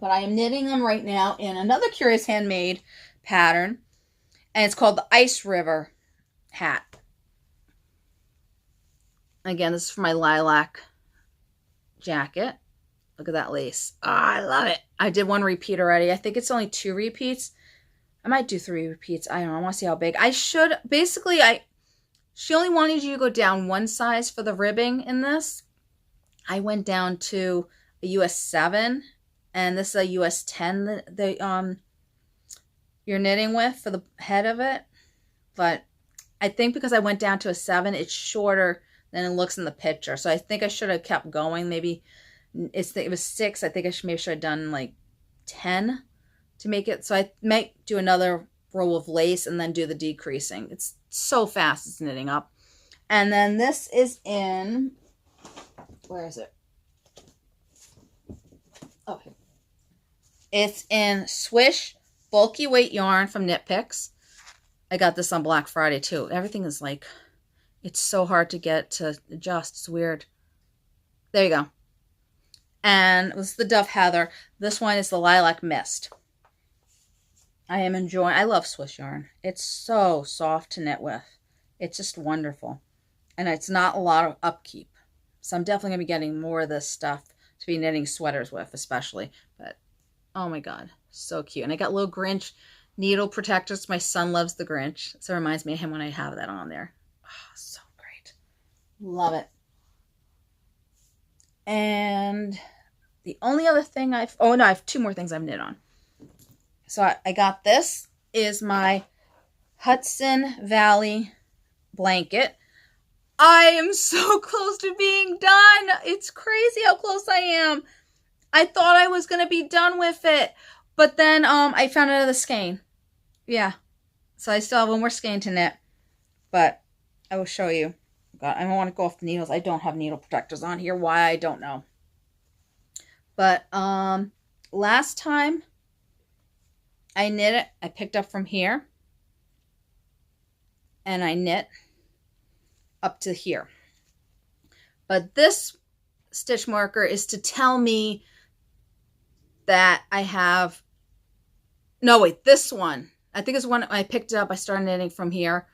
But I am knitting them right now in another Curious Handmade pattern. And it's called the Ice River Hat. Again, this is for my lilac jacket. Look at that lace. Oh, I love it. I did 1 repeat already. I think it's only 2 repeats. I might do 3 repeats. I don't know. I want to see how big. I should. Basically, she only wanted you to go down 1 size for the ribbing in this. I went down to a US 7, and this is a US 10 that you're knitting with for the head of it. But I think because I went down to a 7, it's shorter than it looks in the picture. So I think I should have kept going. Maybe it was 6. I think I should have done like 10 to make it. So I might do another row of lace and then do the decreasing. It's so fast. It's knitting up. And then this is in, where is it? Oh, here. It's in Swish Bulky Weight Yarn from Knit Picks. I got this on Black Friday too. Everything is like, it's so hard to get to adjust. It's weird. There you go. And this is the Dove Heather. This one is the Lilac Mist. I am enjoying, I love Swiss yarn. It's so soft to knit with. It's just wonderful. And it's not a lot of upkeep. So I'm definitely going to be getting more of this stuff to be knitting sweaters with, especially. But, oh my God, so cute. And I got little Grinch needle protectors. My son loves the Grinch. So it reminds me of him when I have that on there. Oh, so great. Love it. And the only other thing I have 2 more things I've knit on. So I got this is my Hudson Valley blanket. I am so close to being done. It's crazy how close I am. I thought I was going to be done with it, but then I found another skein. Yeah. So I still have 1 more skein to knit, but I will show you. God, I don't want to go off the needles. I don't have needle protectors on here. Why, I don't know. But last time I knit it, I picked up from here and I knit up to here. But this stitch marker is to tell me that I have, no wait, this one, I think it's one I picked it up. I started knitting from here,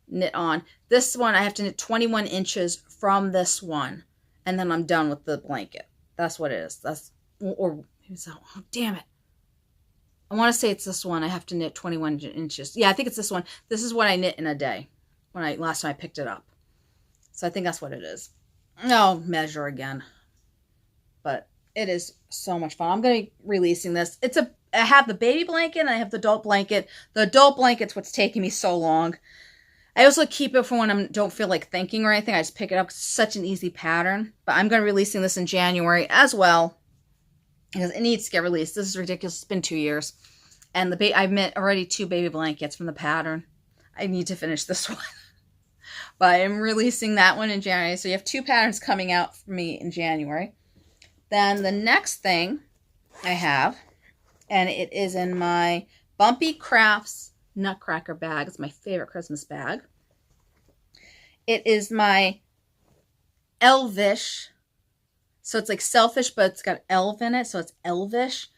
knit on. This one I have to knit 21 inches from this one, and then I'm done with the blanket. That's what it is. That's, or oh, damn it. I want to say it's this one. I have to knit 21 inches. Yeah, I think it's this one. This is what I knit in a day when last time I picked it up. So I think that's what it is. I'll measure again. But it is so much fun. I'm going to be releasing this. I have the baby blanket and I have the adult blanket. The adult blanket's what's taking me so long. I also keep it for when I don't feel like thinking or anything. I just pick it up. It's such an easy pattern. But I'm going to be releasing this in January as well, because it needs to get released. This is ridiculous. It's been 2 years. And I've knit already 2 baby blankets from the pattern. I need to finish this one. But I'm releasing that one in January. So you have 2 patterns coming out for me in January. Then the next thing I have And it is in my Bumpy Crafts Nutcracker bag. It's my favorite Christmas bag. It is my Elvish. So it's like selfish, but it's got elf in it. So it's Elvish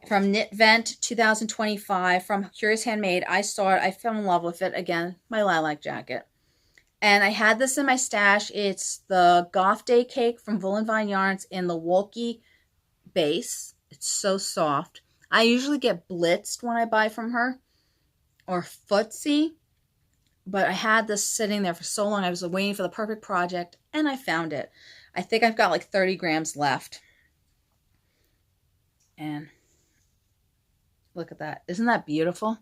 from Knit Vent 2025 from Curious Handmade. I saw it. I fell in love with it. Again, my lilac jacket. And I had this in my stash. It's the Goth Day Cake from Wool and Vine Yarns in the Wolky base. It's so soft. I usually get blitzed when I buy from her or footsie. But I had this sitting there for so long. I was waiting for the perfect project, and I found it. I think I've got like 30 grams left. And look at that. Isn't that beautiful?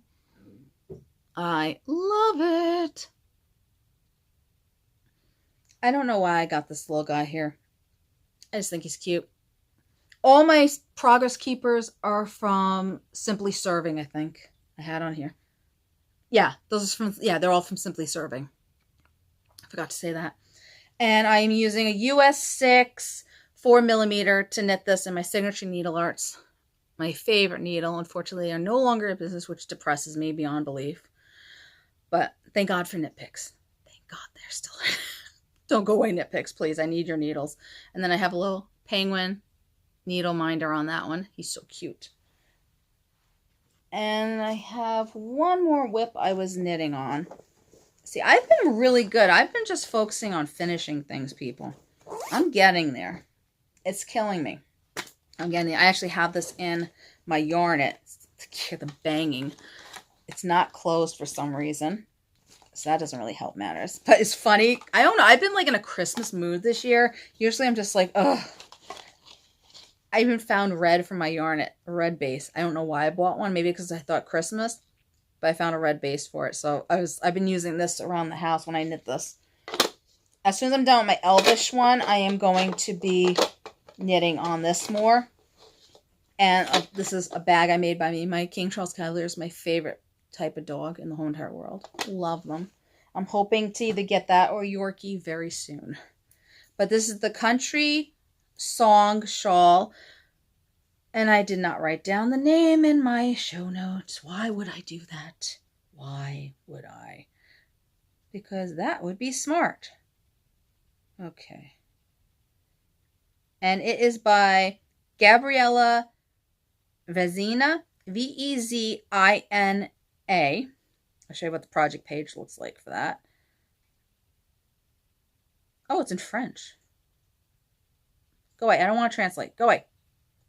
I love it. I don't know why I got this little guy here. I just think he's cute. All my Progress Keepers are from Simply Serving, I think. I had on here. Yeah, those are from, yeah, they're all from Simply Serving. I forgot to say that. And I am using a US 6 4mm to knit this in my Signature Needle Arts. My favorite needle. Unfortunately, they are no longer in business, which depresses me beyond belief. But thank God for Knit Picks. Thank God they're still Don't go away, Knit Picks, please. I need your needles. And then I have a little penguin needle minder on that one. He's so cute. And I have one more whip I was knitting on. See, I've been really good. I've been just focusing on finishing things, people. I'm getting there. It's killing me. I'm getting there. I actually have this in my Yarn-It. Hear the banging. It's not closed for some reason. So that doesn't really help matters. But it's funny. I don't know. I've been like in a Christmas mood this year. Usually I'm just like, ugh. I even found red from my Yarn-It, a red base. I don't know why I bought one. Maybe because I thought Christmas. But I found a red base for it. So I've been using this around the house when I knit this. As soon as I'm done with my Elvish one, I am going to be knitting on this more. And this is a bag I made by me. My King Charles Cavalier is my favorite type of dog in the whole entire world. Love them. I'm hoping to either get that or Yorkie very soon. But this is the Country Song Shawl. And I did not write down the name in my show notes. Why would I do that? Why would I? Because that would be smart. Okay. And it is by Gabriella Vezina. Vezina. I'll show you what the project page looks like for that. Oh, it's in French. Go away. I don't want to translate. Go away.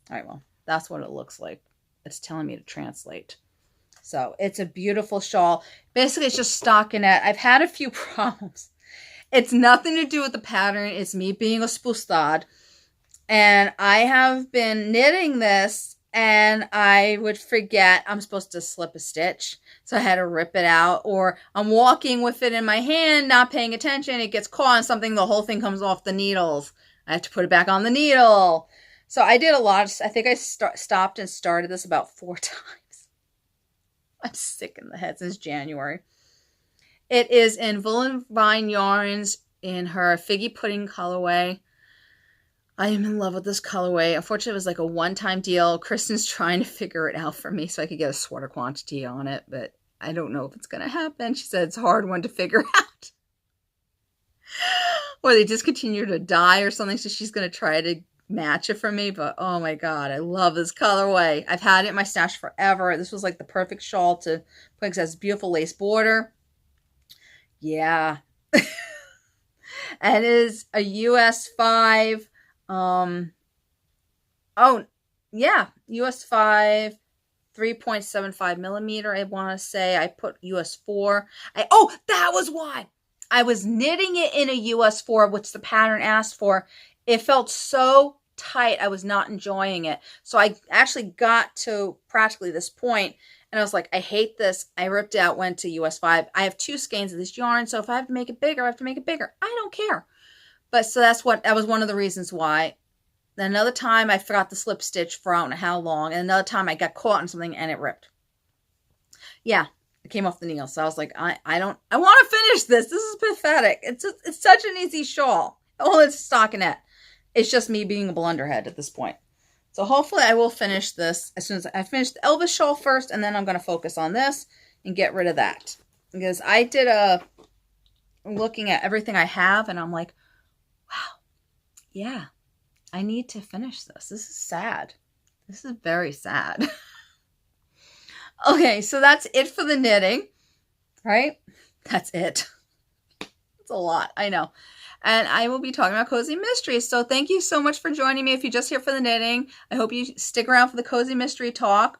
All right, well, that's what it looks like. It's telling me to translate. So it's a beautiful shawl. Basically, it's just stockinette. I've had a few problems. It's nothing to do with the pattern. It's me being a spustad. And I have been knitting this, and I would forget I'm supposed to slip a stitch. So I had to rip it out. Or I'm walking with it in my hand, not paying attention. It gets caught on something. The whole thing comes off the needles. I have to put it back on the needle. So I did a lot. I think I stopped and started this about 4 times. I'm sick in the head since January. It is in Wool and Vine Yarns in her Figgy Pudding colorway. I am in love with this colorway. Unfortunately, it was like a one-time deal. Kristen's trying to figure it out for me so I could get a sweater quantity on it, but I don't know if it's going to happen. She said it's a hard one to figure out. Or they discontinued a dye or something, so she's going to try to match it for me. But oh my God, I love this colorway. I've had it in my stash forever. This was like the perfect shawl to put because it has beautiful lace border. Yeah. And it is a US 5. Oh, yeah. US 5, 3.75 millimeter, I want to say. I put US 4. Oh, that was why. I was knitting it in a US 4, which the pattern asked for. It felt so tight. I was not enjoying it. So I actually got to practically this point, and I was like, I hate this. I ripped it out, went to US 5. I have 2 skeins of this yarn, so if I have to make it bigger, I have to make it bigger. I don't care. But so that was one of the reasons why. Then another time I forgot the slip stitch for I don't know how long, and another time I got caught on something and it ripped. Yeah. It came off the needle. So I was like, I want to finish this. This is pathetic. It's such an easy shawl. Oh, it's stockinette. It's just me being a blunderhead at this point. So hopefully I will finish this as soon as I finish the Elvish Shawl first, and then I'm going to focus on this and get rid of that. Because I did looking at everything I have, and I'm like, wow, yeah, I need to finish this. This is sad. This is very sad. Okay, so that's it for the knitting, right? That's it. It's a lot, I know. And I will be talking about Cozy Mysteries. So thank you so much for joining me. If you're just here for the knitting, I hope you stick around for the Cozy Mystery talk.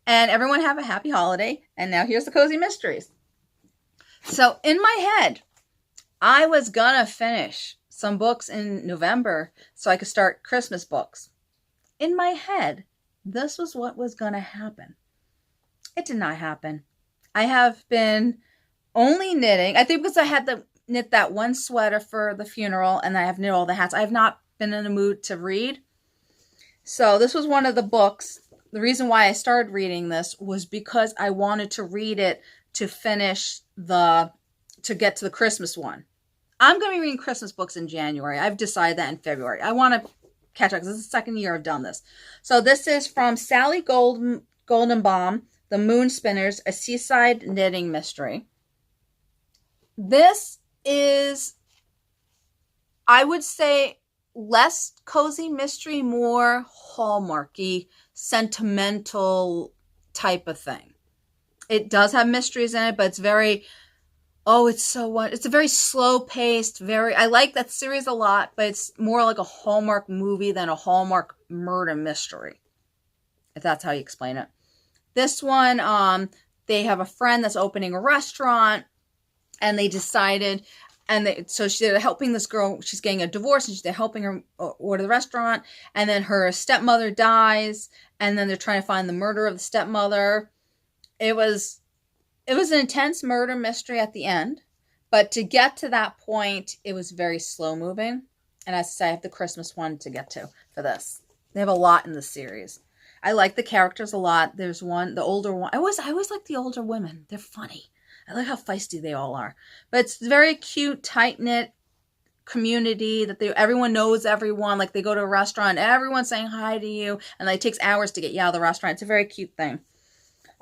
And everyone have a happy holiday. And now here's the Cozy Mysteries. So in my head, I was gonna finish some books in November so I could start Christmas books. In my head, this was what was gonna happen. It did not happen. I have been only knitting. I think because I had to knit that one sweater for the funeral, and I have knit all the hats. I have not been in the mood to read. So this was one of the books. The reason why I started reading this was because I wanted to read it to finish to get to the Christmas one. I'm going to be reading Christmas books in January. I've decided that in February. I want to catch up because this is the second year I've done this. So this is from Sally Goldenbaum, The Moon Spinners, a Seaside Knitting Mystery. This is, I would say, less cozy mystery, more Hallmarky, sentimental type of thing. It does have mysteries in it, but it's very, it's a very slow-paced, I like that series a lot, but it's more like a Hallmark movie than a Hallmark murder mystery, if that's how you explain it. This one, they have a friend that's opening a restaurant, and they decided, so they're helping this girl, she's getting a divorce, and they're helping her order the restaurant, and then her stepmother dies, and then they're trying to find the murderer of the stepmother. It was an intense murder mystery at the end, but to get to that point, it was very slow moving. And as I say, I have the Christmas one to get to for this. They have a lot in the series. I like the characters a lot. There's one, the older one. I always like the older women. They're funny. I like how feisty they all are. But it's very cute, tight-knit community that everyone knows everyone. Like they go to a restaurant, everyone's saying hi to you, and it takes hours to get you out of the restaurant. It's a very cute thing.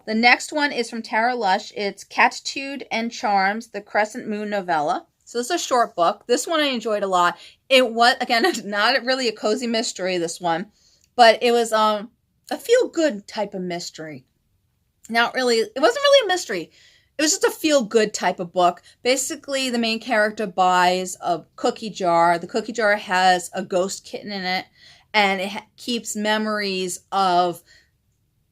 The next one is from Tara Lush. It's Catitude and Charms, the Crescent Moon novella. So this is a short book. This one I enjoyed a lot. It was, again, not really a cozy mystery, this one, but it was a feel-good type of mystery. It wasn't really a mystery. It was just a feel-good type of book. Basically, the main character buys a cookie jar. The cookie jar has a ghost kitten in it, and it keeps memories of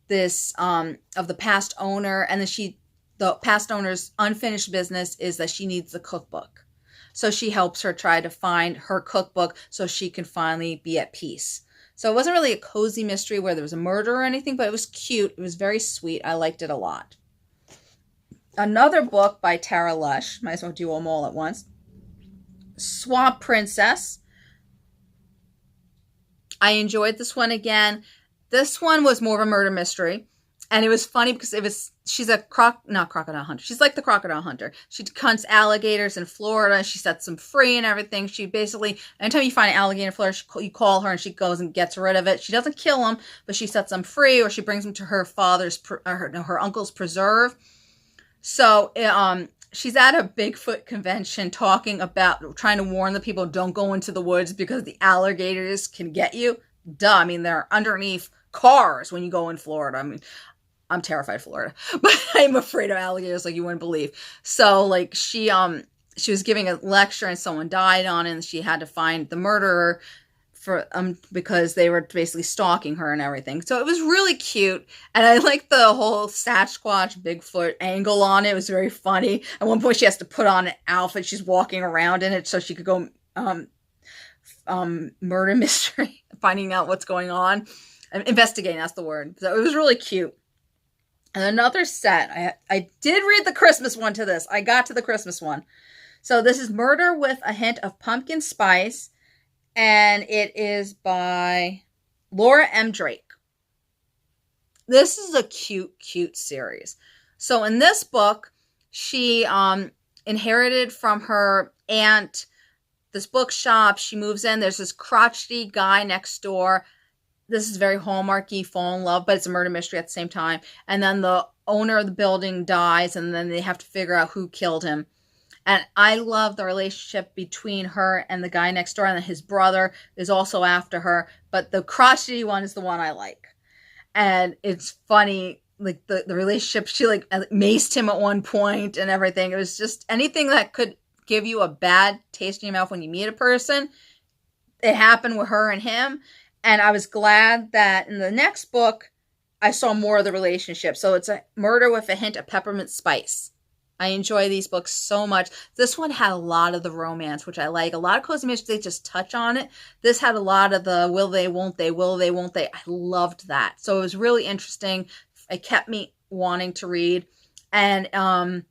this of the past owner, and then the past owner's unfinished business is that she needs the cookbook. So she helps her try to find her cookbook so she can finally be at peace. So it wasn't really a cozy mystery where there was a murder or anything, but it was cute. It was very sweet. I liked it a lot. Another book by Tara Lush. Might as well do them all at once. Swamp Princess. I enjoyed this one again. This one was more of a murder mystery. And it was funny because she's a crocodile hunter. She's like the crocodile hunter. She hunts alligators in Florida. She sets them free and everything. She basically, anytime you find an alligator in Florida, you call her and she goes and gets rid of it. She doesn't kill them, but she sets them free, or she brings them to her her uncle's preserve. So she's at a Bigfoot convention trying to warn the people, don't go into the woods because the alligators can get you. Duh. I mean, they're underneath cars when you go in Florida. I mean, I'm terrified of Florida, but I'm afraid of alligators like you wouldn't believe. So like she was giving a lecture and someone died on it, and she had to find the murderer because they were basically stalking her and everything. So it was really cute, and I like the whole Sasquatch Bigfoot angle on it. It was very funny. At one point she has to put on an outfit. She's walking around in it so she could go murder mystery, finding out what's going on. Investigating, that's the word. So it was really cute. And another set, I did read the Christmas one to this. I got to the Christmas one. So this is Murder with a Hint of Pumpkin Spice, and it is by Laura M. Drake. This is a cute, cute series. So in this book, she inherited from her aunt this bookshop. She moves in. There's this crotchety guy next door. this is very Hallmarky, fall in love, but it's a murder mystery at the same time. And then the owner of the building dies, and then they have to figure out who killed him. And I love the relationship between her and the guy next door, and then his brother is also after her. But the crotchety one is the one I like. And it's funny, like the relationship, she like maced him at one point and everything. It was just anything that could give you a bad taste in your mouth when you meet a person. It happened with her and him. And I was glad that in the next book, I saw more of the relationship. So it's a murder with a hint of peppermint spice. I enjoy these books so much. This one had a lot of the romance, which I like. A lot of cozy mysteries, they just touch on it. This had a lot of the will they, won't they, will they, won't they. I loved that. So it was really interesting. It kept me wanting to read. And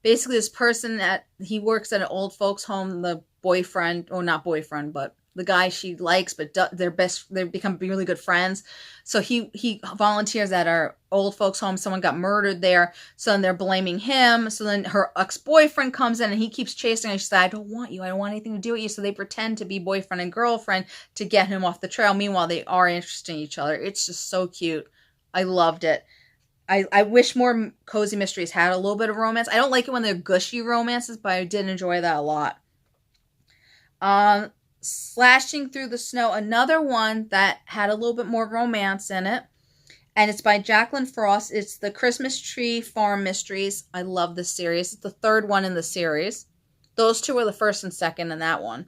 basically this person, he works at an old folks home, the boyfriend, or not boyfriend, but the guy she likes, but they become really good friends. So he volunteers at our old folks home. Someone got murdered there. So then they're blaming him. So then her ex-boyfriend comes in and he keeps chasing her. She said, I don't want you. I don't want anything to do with you. So they pretend to be boyfriend and girlfriend to get him off the trail. Meanwhile, they are interested in each other. It's just so cute. I loved it. I wish more cozy mysteries had a little bit of romance. I don't like it when they're gushy romances, but I did enjoy that a lot. Slashing Through the Snow, another one that had a little bit more romance in it. And it's by Jacqueline Frost. It's the Christmas Tree Farm Mysteries. I love this series. It's the third one in the series. Those two were the first and second in that one.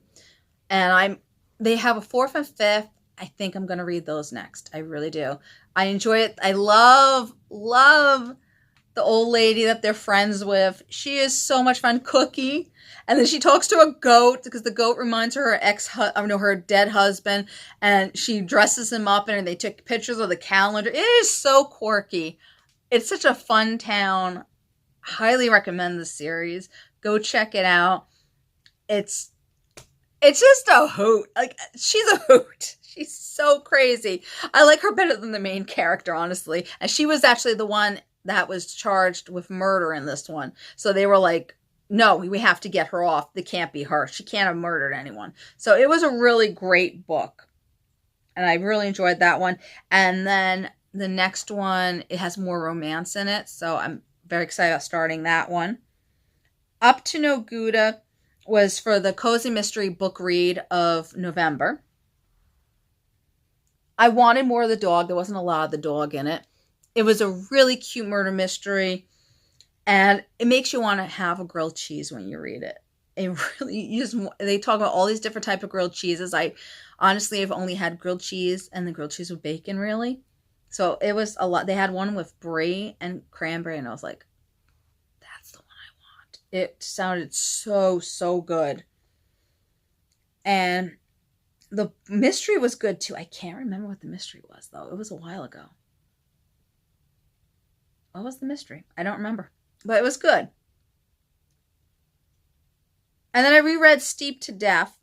And they have a fourth and fifth. I think I'm going to read those next. I really do. I enjoy it. I love the old lady that they're friends with. She is so much fun. Cookie. And then she talks to a goat because the goat reminds her her dead husband, and she dresses him up and they took pictures of the calendar. It is so quirky. It's such a fun town. Highly recommend the series. Go check it out. It's just a hoot. Like, she's a hoot. She's so crazy. I like her better than the main character, honestly. And she was actually the one that was charged with murder in this one. So they were like, no, we have to get her off. It can't be her. She can't have murdered anyone. So it was a really great book. And I really enjoyed that one. And then the next one, it has more romance in it. So I'm very excited about starting that one. Up to No Gouda was for the Cozy Mystery book read of November. I wanted more of the dog. There wasn't a lot of the dog in it. It was a really cute murder mystery. And it makes you want to have a grilled cheese when you read it. It really, they talk about all these different types of grilled cheeses. I honestly have only had grilled cheese and the grilled cheese with bacon, really. So it was a lot. They had one with brie and cranberry, and I was like, that's the one I want. It sounded so, so good. And the mystery was good, too. I can't remember what the mystery was, though. It was a while ago. What was the mystery? I don't remember. But it was good. And then I reread Steeped to Death.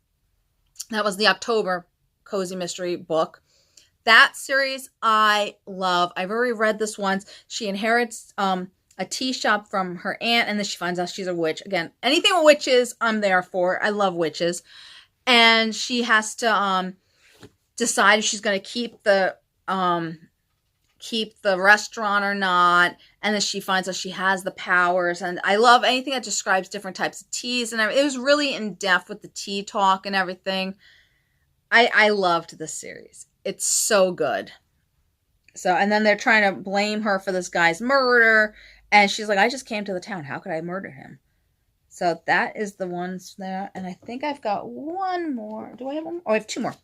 That was the October Cozy Mystery book. That series I love. I've already read this once. She inherits a tea shop from her aunt, and then she finds out she's a witch. Again, anything with witches, I'm there for. I love witches. And she has to decide if she's going to keep the restaurant or not. And then she finds out she has the powers. And I love anything that describes different types of teas and everything. It was really in depth with the tea talk and everything. I loved this series. It's so good. So, and then they're trying to blame her for this guy's murder. And she's like, I just came to the town. How could I murder him? So that is the ones there. And I think I've got one more. Do I have one more? Oh, I have two more.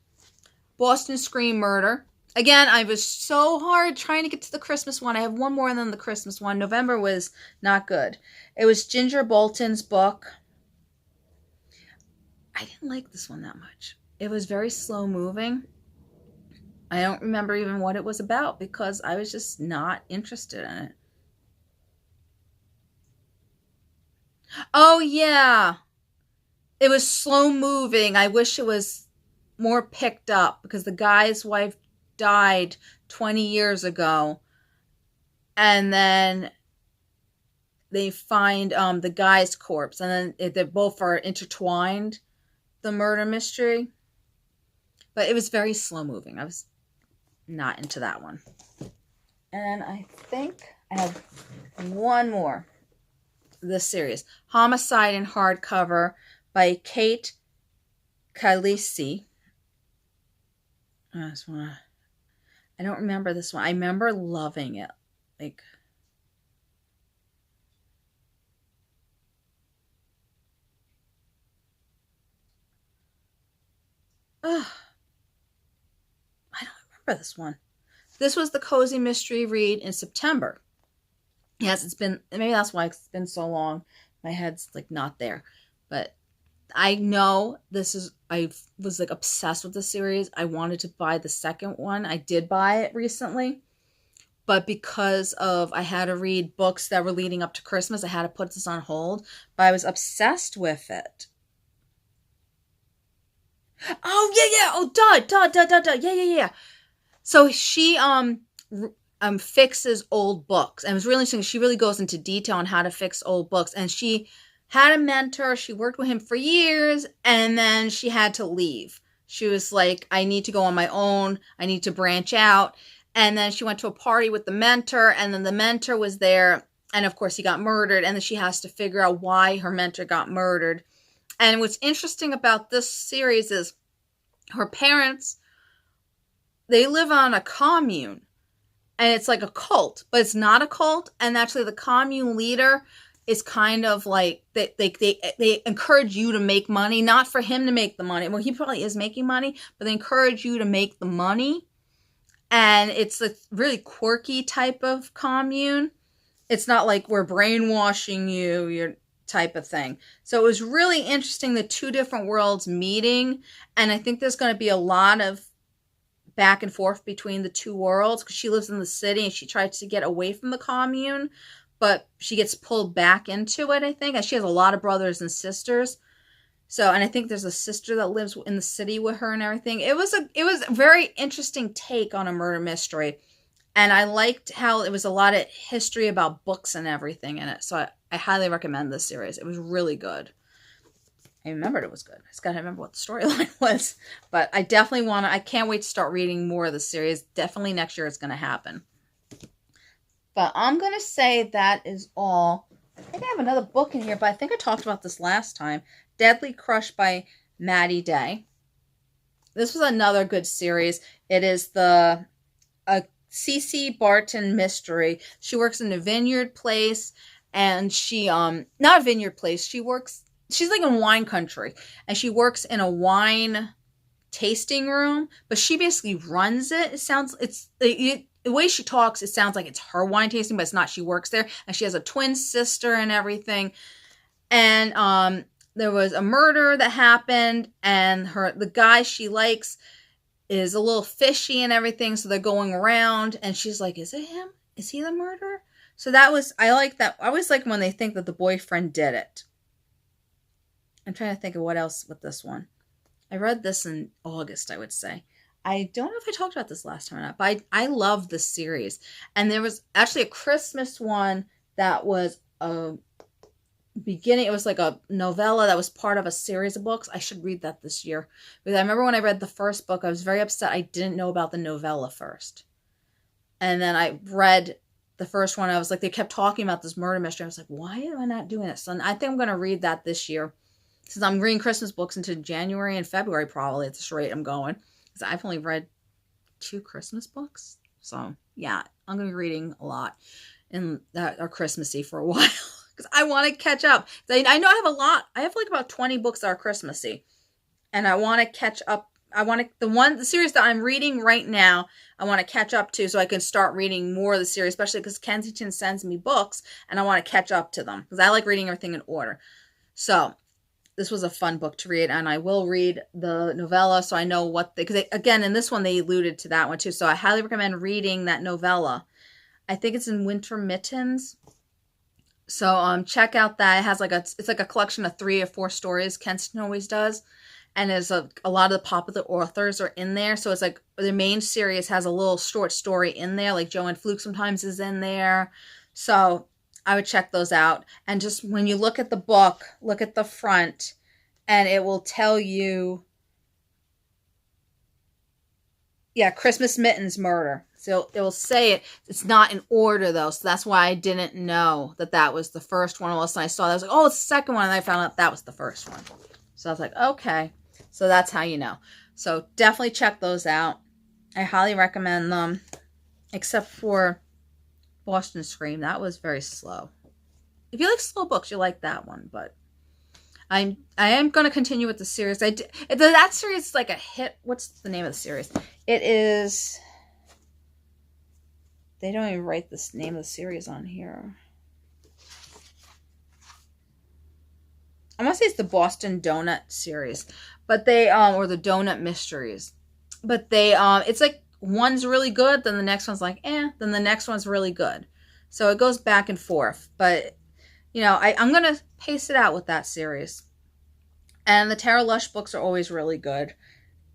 Boston Scream Murder. Again, I was so hard trying to get to the Christmas one. I have one more than the Christmas one. November was not good. It was Ginger Bolton's book. I didn't like this one that much. It was very slow moving. I don't remember even what it was about because I was just not interested in it. Oh, yeah. It was slow moving. I wish it was more picked up because the guy's wife died 20 years ago. And then they find the guy's corpse. And then they both are intertwined, the murder mystery. But it was very slow moving. not into that one. And I think I have one more. This series, Homicide in Hardcover by Kate Khaleesi. I don't remember this one. I remember loving it. Like, I don't remember this one. This was the Cozy Mystery read in September. Yes, it's been, maybe that's why it's been so long. My head's like not there. But I know I was like obsessed with the series. I wanted to buy the second one. I did buy it recently. But because I had to read books that were leading up to Christmas, I had to put this on hold. But I was obsessed with it. Oh, yeah. Oh, duh. Yeah. So she fixes old books. And it was really interesting. She really goes into detail on how to fix old books. And she had a mentor. She worked with him for years. And then she had to leave. She was like, I need to go on my own. I need to branch out. And then she went to a party with the mentor, and then the mentor was there, and of course he got murdered, and then she has to figure out why her mentor got murdered. And what's interesting about this series is her parents, they live on a commune, and it's like a cult, but it's not a cult, and actually the commune leader is kind of like, they encourage you to make money, not for him to make the money. Well, he probably is making money, but they encourage you to make the money. And it's a really quirky type of commune. It's not like we're brainwashing you, your type of thing. So it was really interesting, the two different worlds meeting. And I think there's going to be a lot of back and forth between the two worlds, because she lives in the city and she tries to get away from the commune, but she gets pulled back into it, I think. And she has a lot of brothers and sisters. So, and I think there's a sister that lives in the city with her and everything. It was a very interesting take on a murder mystery. And I liked how it was a lot of history about books and everything in it. So I highly recommend this series. It was really good. I remembered it was good. I just got to remember what the storyline was. But I definitely I can't wait to start reading more of the series. Definitely next year it's going to happen. But I'm going to say that is all. I think I have another book in here, but I think I talked about this last time. Deadly Crush by Maddie Day. This was another good series. It is a C.C. Barton mystery. She works in a vineyard place, and she, not a vineyard place, she's like in wine country, and she works in a wine tasting room, but she basically runs it. The way she talks, it sounds like it's her wine tasting, but it's not. She works there, and she has a twin sister and everything. And, there was a murder that happened, and the guy she likes is a little fishy and everything, so they're going around, and she's like, is it him? Is he the murderer? So I like that. I always like when they think that the boyfriend did it. I'm trying to think of what else with this one. I read this in August, I would say. I don't know if I talked about this last time or not, but I love this series. And there was actually a Christmas one that was it was like a novella that was part of a series of books. I should read that this year, because I remember when I read the first book, I was very upset I didn't know about the novella first. And then I read the first one. I was like, they kept talking about this murder mystery. I was like, why am I not doing this? And I think I'm going to read that this year, since I'm reading Christmas books into January and February, probably at this rate I'm going, because I've only read 2 Christmas books. So yeah, I'm going to be reading a lot that are Christmassy for a while. Because I want to catch up. I know I have a lot. I have like about 20 books that are Christmassy. And I want to catch up. The series that I'm reading right now, I want to catch up to, so I can start reading more of the series, especially because Kensington sends me books and I want to catch up to them, because I like reading everything in order. So this was a fun book to read, and I will read the novella so I know because again, in this one, they alluded to that one too. So I highly recommend reading that novella. I think it's in Winter Mittens. So check out that. It has it's like a collection of 3 or 4 stories Kensington always does. And there's a lot of the popular authors are in there. So it's like the main series has a little short story in there. Like Joanne Fluke sometimes is in there. So I would check those out. And just when you look at the book, look at the front, and it will tell you, Yeah, Christmas Mittens Murder. So it will say it. It's not in order, though. So that's why I didn't know that that was the first one. All of a sudden I saw that. I was like, oh, it's the second one. And I found out that was the first one. So I was like, okay. So that's how you know. So definitely check those out. I highly recommend them. Except for Boston Scream. That was very slow. If you like slow books, you like that one. But I am going to continue with the series. That series is like a hit. What's the name of the series? It is... They don't even write the name of the series on here. I want to say it's the Boston Donut series. But they, or the Donut Mysteries. But they, it's like one's really good, then the next one's like, then the next one's really good. So it goes back and forth. But, you know, I'm going to pace it out with that series. And the Tara Lush books are always really good.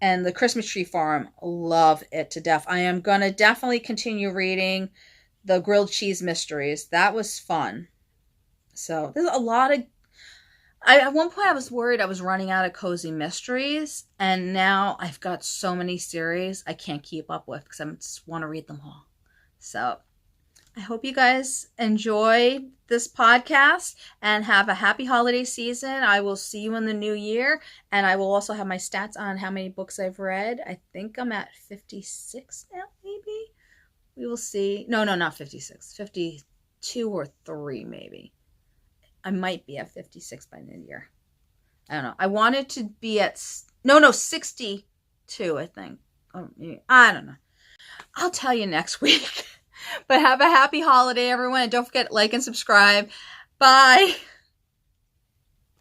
And the Christmas Tree Farm, love it to death. I am going to definitely continue reading the Grilled Cheese Mysteries. That was fun. So there's a lot of... at one point I was worried I was running out of cozy mysteries. And now I've got so many series I can't keep up with because I just want to read them all. So I hope you guys enjoy this podcast and have a happy holiday season. I will see you in the new year. And I will also have my stats on how many books I've read. I think I'm at 56 now, maybe. We will see. No, not 56. 52 or 3, maybe. I might be at 56 by the year. I don't know. I wanted to be at... 62, I think. Oh, I don't know. I'll tell you next week. But have a happy holiday, everyone. And don't forget, like and subscribe. Bye.